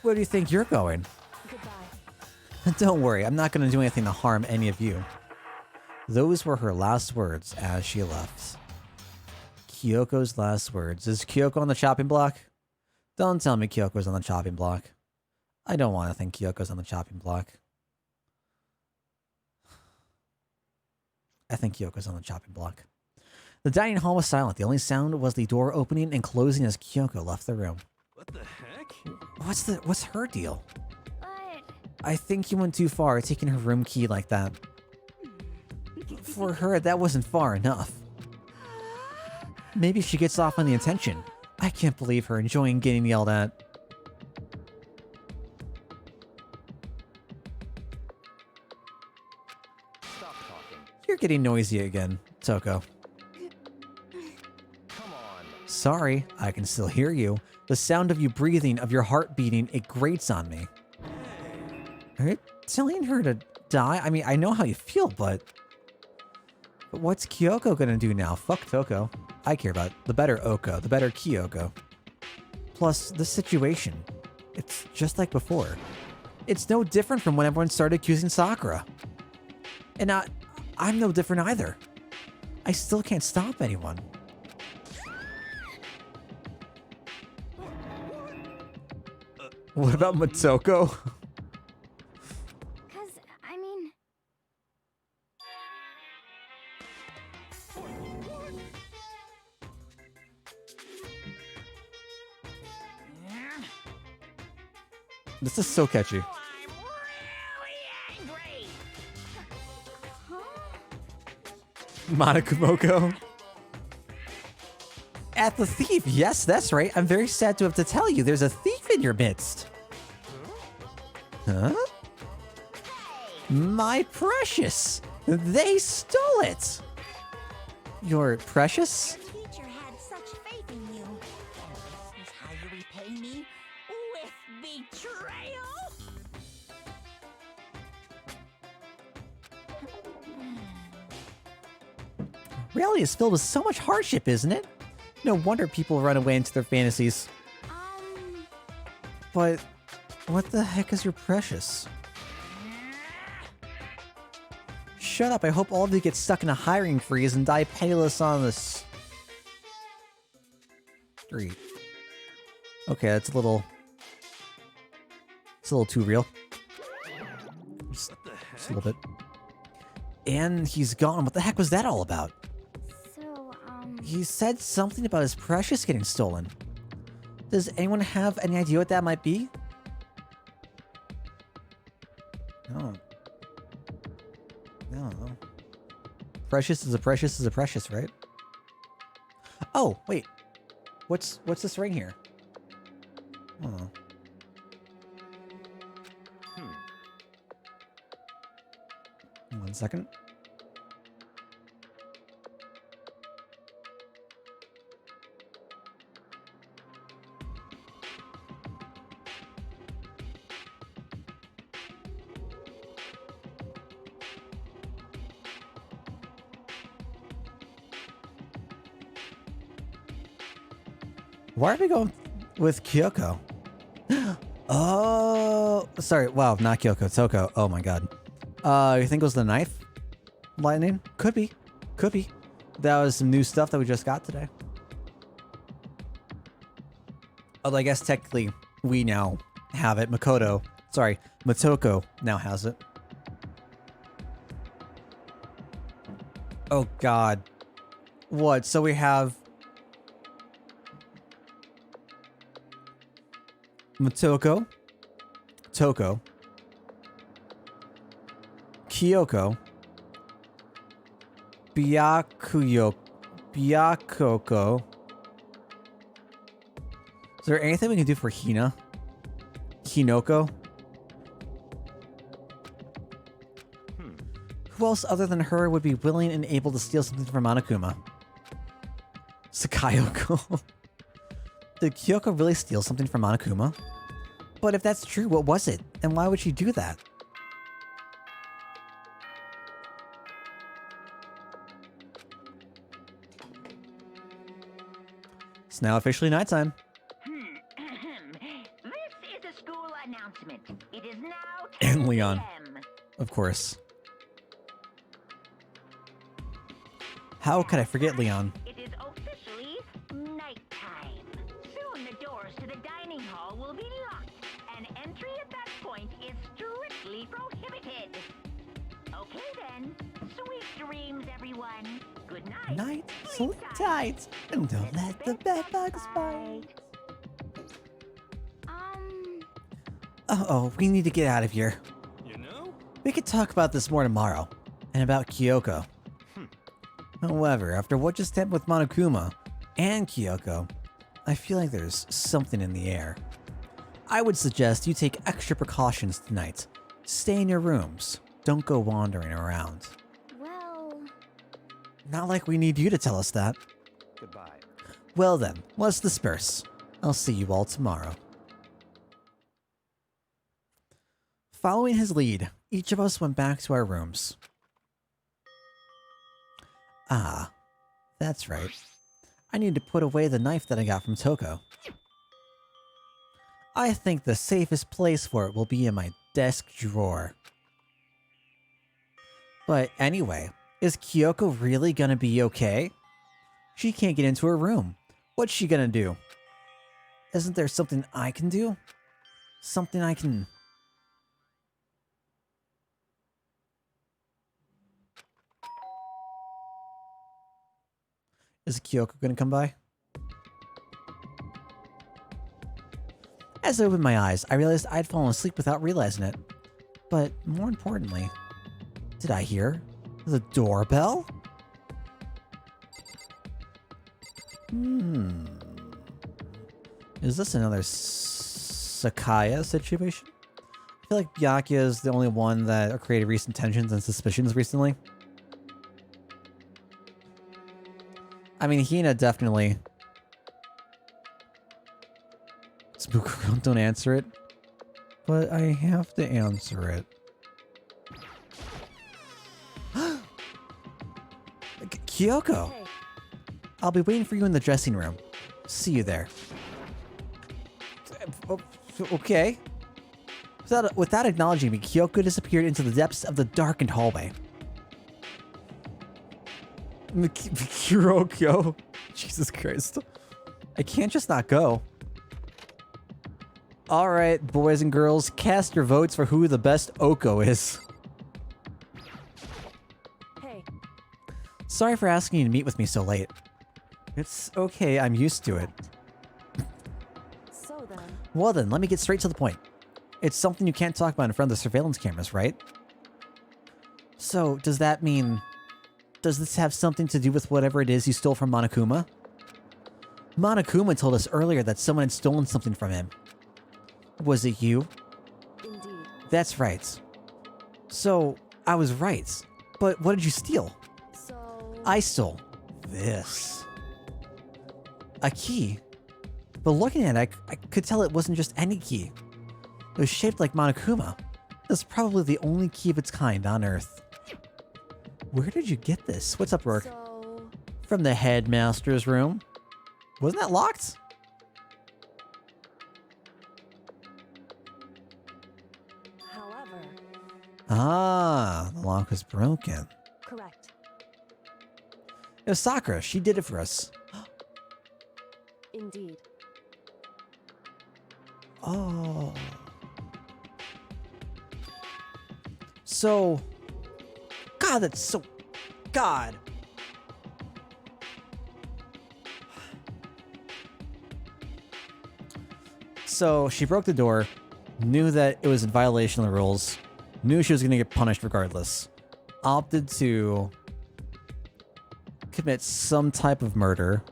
Where do you think you're going? Goodbye. Don't worry, I'm not going to do anything to harm any of you. Those were her last words as she left. Kyoko's last words. Is Kyoko on the chopping block? Don't tell me Kyoko's on the chopping block. I don't want to think Kyoko's on the chopping block. I think Kyoko's on the chopping block. The dining hall was silent. The only sound was the door opening and closing as Kyoko left the room. What the heck? What's her deal? But I think you went too far taking her room key like that. For her, that wasn't far enough. Maybe she gets off on the intention. I can't believe her enjoying getting yelled at. Stop talking. You're getting noisy again, Toko. Come on. Sorry, I can still hear you. The sound of you breathing, of your heart beating, it grates on me. Are you telling her to die? I mean, I know how you feel, but what's Kyoko gonna do now? Fuck Toko. I care about the better Oko, the better Kyoko. Plus, the situation. It's just like before. It's no different from when everyone started accusing Sakura. And I'm no different either. I still can't stop anyone. What about Motoko? cause I mean, This is so catchy. huh? Monokumoko. At the thief. Yes, that's right. I'm very sad to have to tell you there's a thief in your midst. Huh? My precious. They stole it. Your precious? The teacher had such faith in you. And this is how you repay me? With betrayal? Reality is filled with so much hardship, isn't it? No wonder people run away into their fantasies. But what the heck is your precious? Shut up, I hope all of you get stuck in a hiring freeze and die penniless on the street. Okay, that's a little... It's a little too real. Just What the heck? a little bit. And he's gone. What the heck was that all about? So, He said something about his precious getting stolen. Does anyone have any idea what that might be? No. No. Precious is a precious is a precious, right? Oh, wait. What's this ring here? Oh. One second. Why are we going with Kyoko? Oh, sorry. Wow, not Kyoko. Toko. Oh my god. You think it was the knife? Lightning? Could be. Could be. That was some new stuff that we just got today. Although I guess technically we now have it. Motoko now has it. Oh god. What? So we have Motoko, Toko, Kyoko, Byakoko. Is there anything we can do for Hina? Hinoko? Who else other than her would be willing and able to steal something from Monokuma? Sakayoko. Did Kyoko really steal something from Monokuma? But if that's true, what was it? And why would she do that? It's now officially nighttime. This is a school announcement. It is now 10 And Leon. p.m. Of course. How could I forget Leon? It is officially nighttime. Soon the doors to the dining hall will be locked, and entry at that point is strictly prohibited. Okay then. Sweet dreams, everyone. Good night. Night, sleep tight, and don't let the bedbugs bite. Uh-oh, we need to get out of here. You know? We could talk about this more tomorrow, and about Kyoko. However, after what just happened with Monokuma and Kyoko, I feel like there's something in the air. I would suggest you take extra precautions tonight. Stay in your rooms. Don't go wandering around. Well, Not like we need you to tell us that. Goodbye. Well then, let's disperse. I'll see you all tomorrow. Following his lead, each of us went back to our rooms. Ah, that's right. I need to put away the knife that I got from Toko. I think the safest place for it will be in my desk drawer. But anyway, is Kyoko really gonna be okay? She can't get into her room. What's she gonna do? Isn't there something I can do? Something I can... Is Kyoko gonna come by? As I opened my eyes, I realized I'd fallen asleep without realizing it. But more importantly, did I hear the doorbell? Is this another Sakaya situation? I feel like Byakuya is the only one that created recent tensions and suspicions recently. I mean, Hina definitely. Spook, don't answer it. But I have to answer it. Kyoko! Hey, I'll be waiting for you in the dressing room. See you there. Okay. Without acknowledging me, Kyoko disappeared into the depths of the darkened hallway. Kyoko. Jesus Christ. I can't just not go. Alright, boys and girls, cast your votes for who the best Oko is. hey, Sorry for asking you to meet with me so late. It's okay, I'm used to it. so then, Well then, let me get straight to the point. It's something you can't talk about in front of the surveillance cameras, right? So, does that mean... Does this have something to do with whatever it is you stole from Monokuma? Monokuma told us earlier that someone had stolen something from him. Was it you? indeed. That's right. So, I was right. But what did you steal? So, I stole this. A key. But looking at it, I could tell it wasn't just any key. It was shaped like Monokuma. It's probably the only key of its kind on Earth. Where did you get this? What's up, Rourke? so, From the headmaster's room. Wasn't that locked? however, Ah, the lock was broken. correct. It was Sakura. She did it for us. Indeed. Oh. So... God, that's so... God. So, she broke the door, knew that it was in violation of the rules, knew she was going to get punished regardless, opted to commit some type of murder.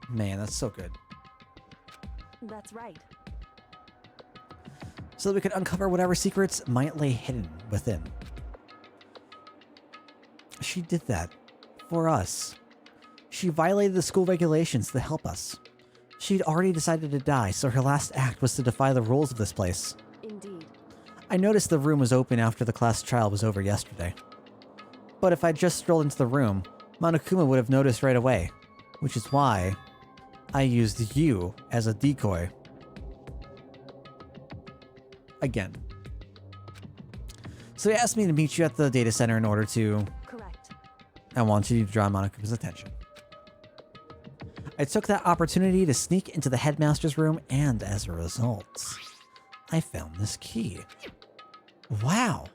Man, that's so good. That's right. So that we could uncover whatever secrets might lay hidden within. She did that for us. She violated the school regulations to help us. She'd already decided to die, so her last act was to defy the rules of this place. Indeed. I noticed the room was open after the class trial was over yesterday. But if I just strolled into the room, Monokuma would have noticed right away, which is why I used you as a decoy. Again. So he asked me to meet you at the data center in order to... Correct. I wanted you to draw Monokuma's attention. I took that opportunity to sneak into the headmaster's room, and as a result, I found this key. Wow.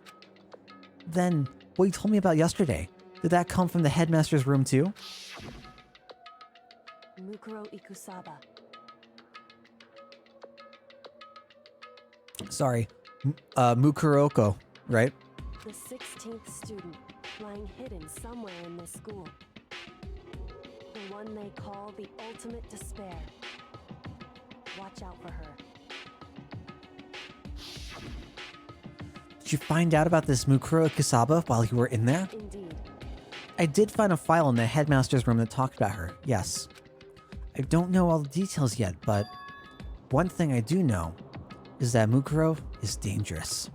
Then, what you told me about yesterday, did that come from the headmaster's room too? Mukuro Ikusaba. Sorry, Mukuroko, right? The 16th student, lying hidden somewhere in this school. The one they call the ultimate despair. Watch out for her. Did you find out about this Mukuro Ikusaba while you were in there? Indeed. I did find a file in the headmaster's room that talked about her, yes. I don't know all the details yet, but one thing I do know is that Mukuro is dangerous.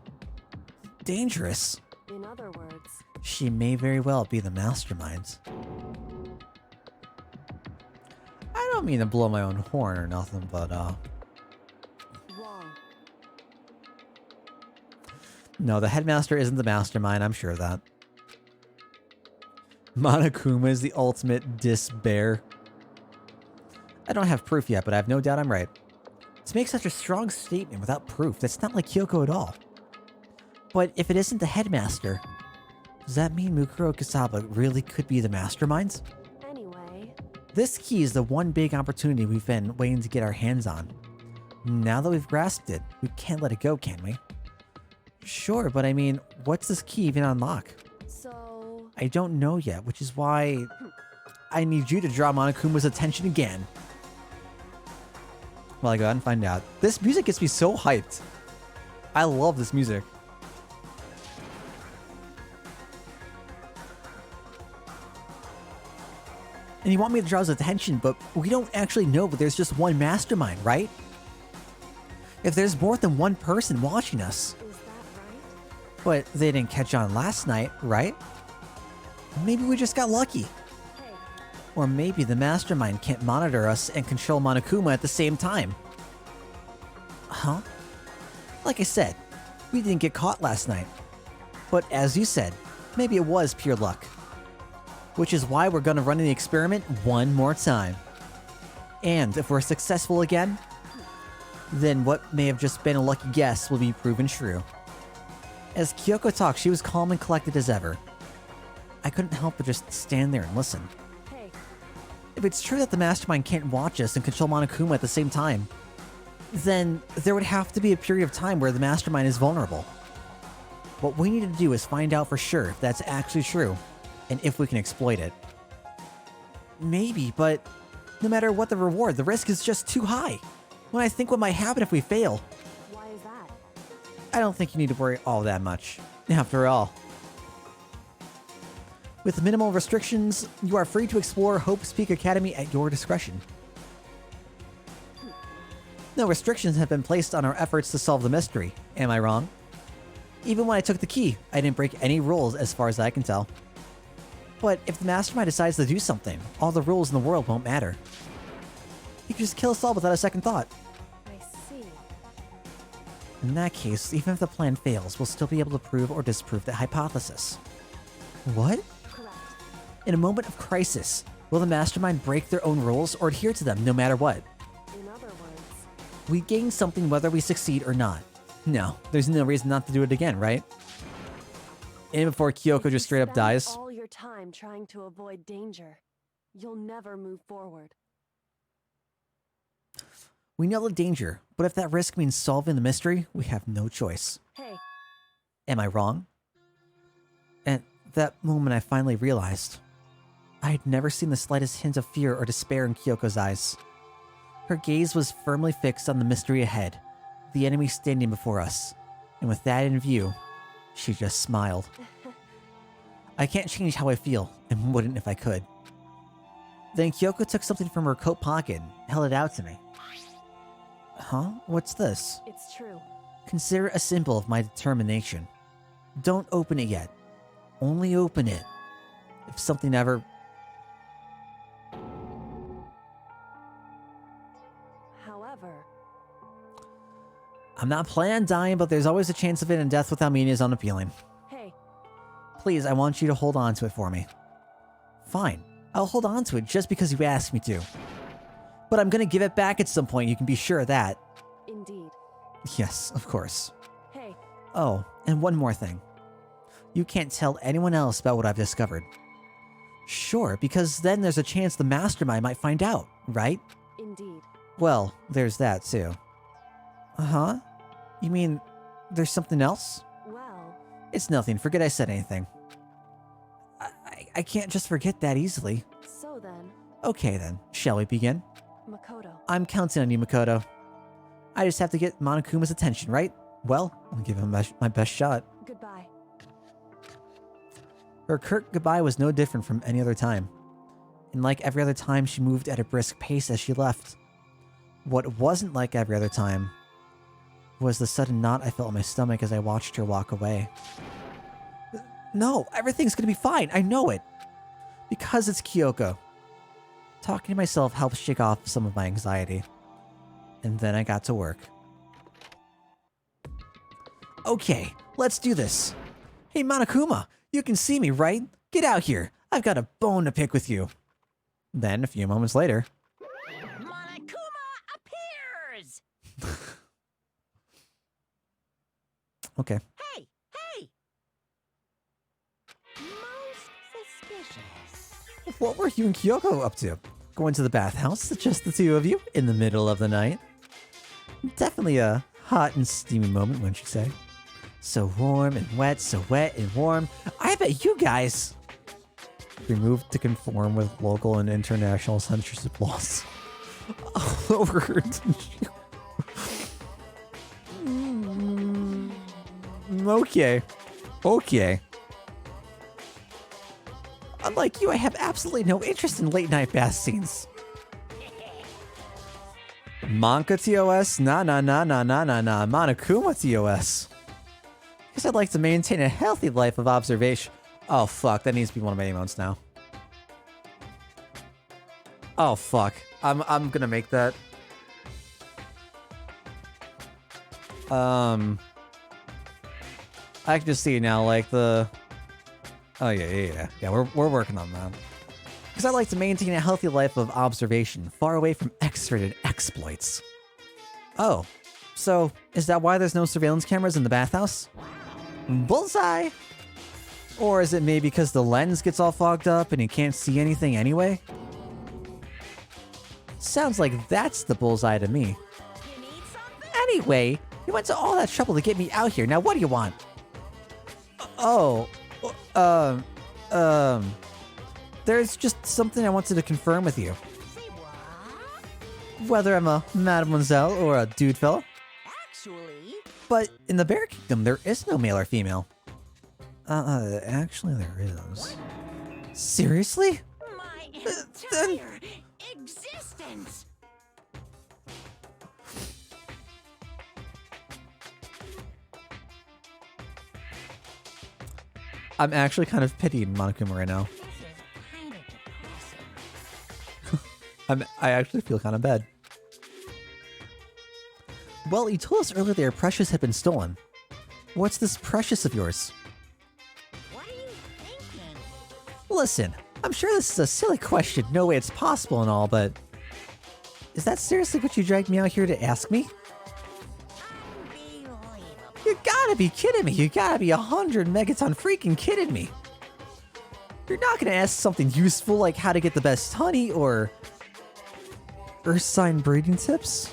Dangerous? In other words, She may very well be the mastermind. I don't mean to blow my own horn or nothing, but wrong. no, the headmaster isn't the mastermind, I'm sure of that. Monokuma is the ultimate despair. I don't have proof yet, but I have no doubt I'm right. To make such a strong statement without proof, that's not like Kyoko at all. But if it isn't the headmaster, does that mean Mukuro Ikusaba really could be the mastermind? Anyway, This key is the one big opportunity we've been waiting to get our hands on. Now that we've grasped it, we can't let it go, can we? Sure, but I mean, what's this key even unlock? so I don't know yet, which is why I need you to draw Monokuma's attention again. Well, I go ahead and find out. This music gets me so hyped. I love this music. And you want me to draw his attention, but we don't actually know that there's just one mastermind, right? If there's more than one person watching us, is that right? but they didn't catch on last night, right? Maybe we just got lucky. Hey, Or maybe the mastermind can't monitor us and control Monokuma at the same time. Huh? Like I said, we didn't get caught last night. But as you said, maybe it was pure luck. Which is why we're gonna run the experiment one more time. And if we're successful again, then what may have just been a lucky guess will be proven true. As Kyoko talked, she was calm and collected as ever. I couldn't help but just stand there and listen. hey, If it's true that the mastermind can't watch us and control Monokuma at the same time, then there would have to be a period of time where the mastermind is vulnerable. What we need to do is find out for sure if that's actually true, and if we can exploit it. Maybe, but no matter what the reward, the risk is just too high. When I think what might happen if we fail, why is that? I don't think you need to worry all that much. After all, with minimal restrictions, you are free to explore Hope's Peak Academy at your discretion. No restrictions have been placed on our efforts to solve the mystery, am I wrong? Even when I took the key, I didn't break any rules as far as I can tell. But if the mastermind decides to do something, all the rules in the world won't matter. He could just kill us all without a second thought. I see. In that case, even if the plan fails, we'll still be able to prove or disprove the hypothesis. What? Correct. In a moment of crisis, will the mastermind break their own rules or adhere to them no matter what? In other words, We gain something whether we succeed or not. No, there's no reason not to do it again, right? And before Kyoko if just you straight up spend dies. all your time trying to avoid danger, you'll never move forward. We know the danger, but if that risk means solving the mystery, we have no choice. Hey, Am I wrong? At that moment, I finally realized I had never seen the slightest hint of fear or despair in Kyoko's eyes. Her gaze was firmly fixed on the mystery ahead, the enemy standing before us, and with that in view, she just smiled. I can't change how I feel, and wouldn't if I could. Then Kyoko took something from her coat pocket and held it out to me. Huh? What's this? it's true. Consider it a symbol of my determination. Don't open it yet. Only open it If something ever... However, I'm not planning on dying, but there's always a chance of it, and death without meaning is unappealing. hey, Please, I want you to hold on to it for me. Fine, I'll hold on to it just because you asked me to. But I'm gonna give it back at some point, you can be sure of that. indeed. Yes, of course. Hey, Oh, and one more thing. You can't tell anyone else about what I've discovered. Sure, because then there's a chance the mastermind might find out, right? indeed. Well, there's that too. Uh-huh? You mean there's something else? Well, It's nothing, forget I said anything. I can't just forget that easily. so then, Okay then, shall we begin? Makoto. I'm counting on you, Makoto. I just have to get Monokuma's attention, right? Well, I'll give him my best shot. Goodbye. Her curt goodbye was no different from any other time. And like every other time, she moved at a brisk pace as she left. What wasn't like every other time was the sudden knot I felt in my stomach as I watched her walk away. No, everything's gonna be fine, I know it. Because it's Kyoko. Talking to myself helped shake off some of my anxiety. And then I got to work. Okay, let's do this. Hey Monokuma, you can see me, right? Get out here. I've got a bone to pick with you. Then, a few moments later... Monokuma appears! Okay. Hey! Hey! Most suspicious. What were you and Kyoko up to? Going to the bathhouse, just the two of you, in the middle of the night? Definitely a hot and steamy moment, wouldn't you say? So warm and wet, so wet and warm. I bet you guys... Removed to conform with local and international censorship laws. Okay. Okay. Unlike you, I have absolutely no interest in late night bath scenes. monokumaToS? Nah. monokumaToS. Guess I'd like to maintain a healthy life of observation. Oh fuck, that needs to be one of my emotes now. Oh fuck. I'm gonna make that. I can just see now, like the... Oh yeah, we're working on that. Because I like to maintain a healthy life of observation, far away from X-rated exploits. Oh, so is that why there's no surveillance cameras in the bathhouse? Bullseye! Or is it maybe because the lens gets all fogged up and you can't see anything anyway? Sounds like that's the bullseye to me. You need something? Anyway, you went to all that trouble to get me out here. Now what do you want? Oh, there's just something I wanted to confirm with you. Say what? Whether I'm a mademoiselle or a dude fella. Actually, But in the Bear Kingdom, there is no male or female. Actually there is. Seriously? my then- entire existence. I'm actually kind of pitying Monokuma right now. This is kind of depressing. I actually feel kind of bad. Well, you told us earlier that your precious had been stolen. What's this precious of yours? What are you thinking? Listen, I'm sure this is a silly question, no way it's possible and all, but... Is that seriously what you dragged me out here to ask me? Unbelievable. You gotta be kidding me, you gotta be 100 megaton freaking kidding me! You're not gonna ask something useful like how to get the best honey or... Earth sign breeding tips?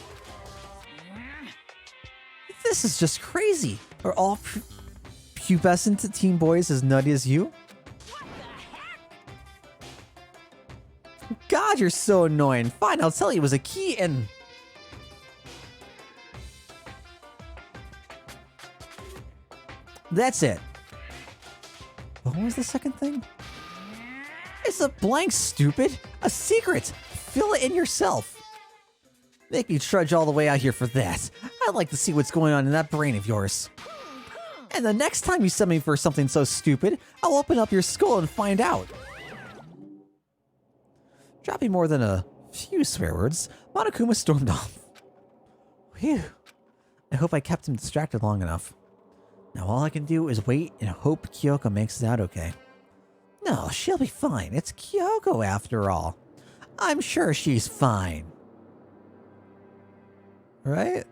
This is just crazy! Are all pubescent teen boys as nutty as you? What the heck? God, you're so annoying. Fine, I'll tell you, it was a key and... That's it. What was the second thing? It's a blank, stupid. A secret. Fill it in yourself. Make me trudge all the way out here for that. I'd like to see what's going on in that brain of yours. And the next time you send me for something so stupid, I'll open up your skull and find out. Dropping more than a few swear words, Monokuma stormed off. Phew. I hope I kept him distracted long enough. Now all I can do is wait and hope Kyoko makes it out okay. No, she'll be fine. It's Kyoko after all. I'm sure she's fine. Right?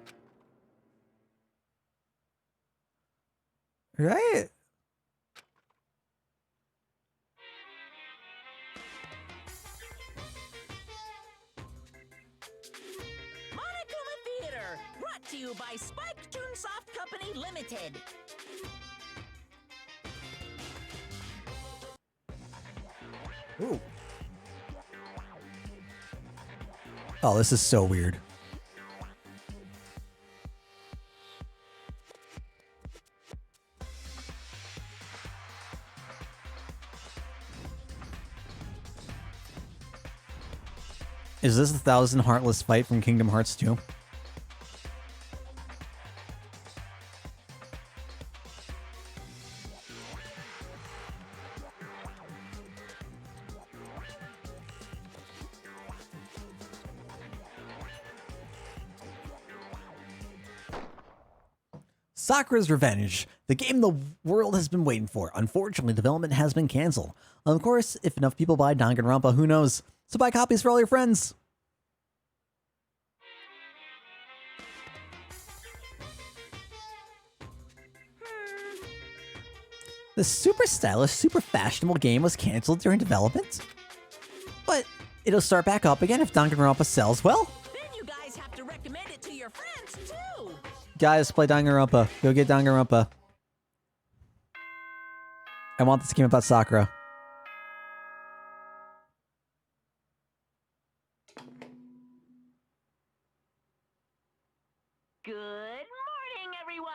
Right? Monokuma Theater, brought to you by Spike Toonsoft Company Limited. Ooh. Oh, this is so weird. Is this the 1,000 Heartless fight from Kingdom Hearts 2? Sakura's Revenge, the game the world has been waiting for. Unfortunately, development has been canceled. Of course, if enough people buy Danganronpa, who knows? So buy copies for all your friends. The super stylish, super fashionable game was canceled during development. But it'll start back up again if Danganronpa sells well. Then you guys have to recommend it to your friends, too. Guys, play Danganronpa. Go get Danganronpa. I want this game about Sakura. Good morning, everyone.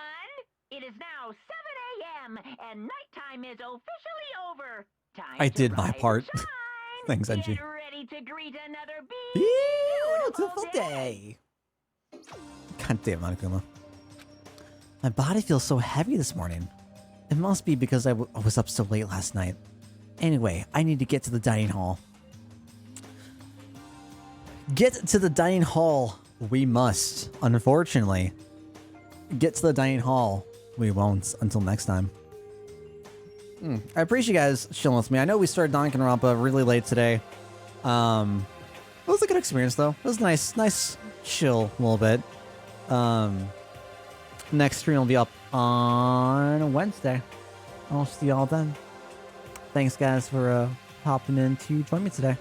It is now 7 a.m. and nighttime is officially over. Time I to did my rise and part. shine. Thanks, Angie. Get ready to greet another Beautiful day. God damn, Monokuma. My body feels so heavy this morning. It must be because I was up so late last night. Anyway, I need to get to the dining hall. Get to the dining hall. We must. Unfortunately, get to the dining hall. We won't until next time. I appreciate you guys chilling with me. I know we started Danganronpa really late today. It was a good experience though. It was nice chill a little bit. Next stream will be up on Wednesday. I'll see y'all then. Thanks guys for popping in to join me today.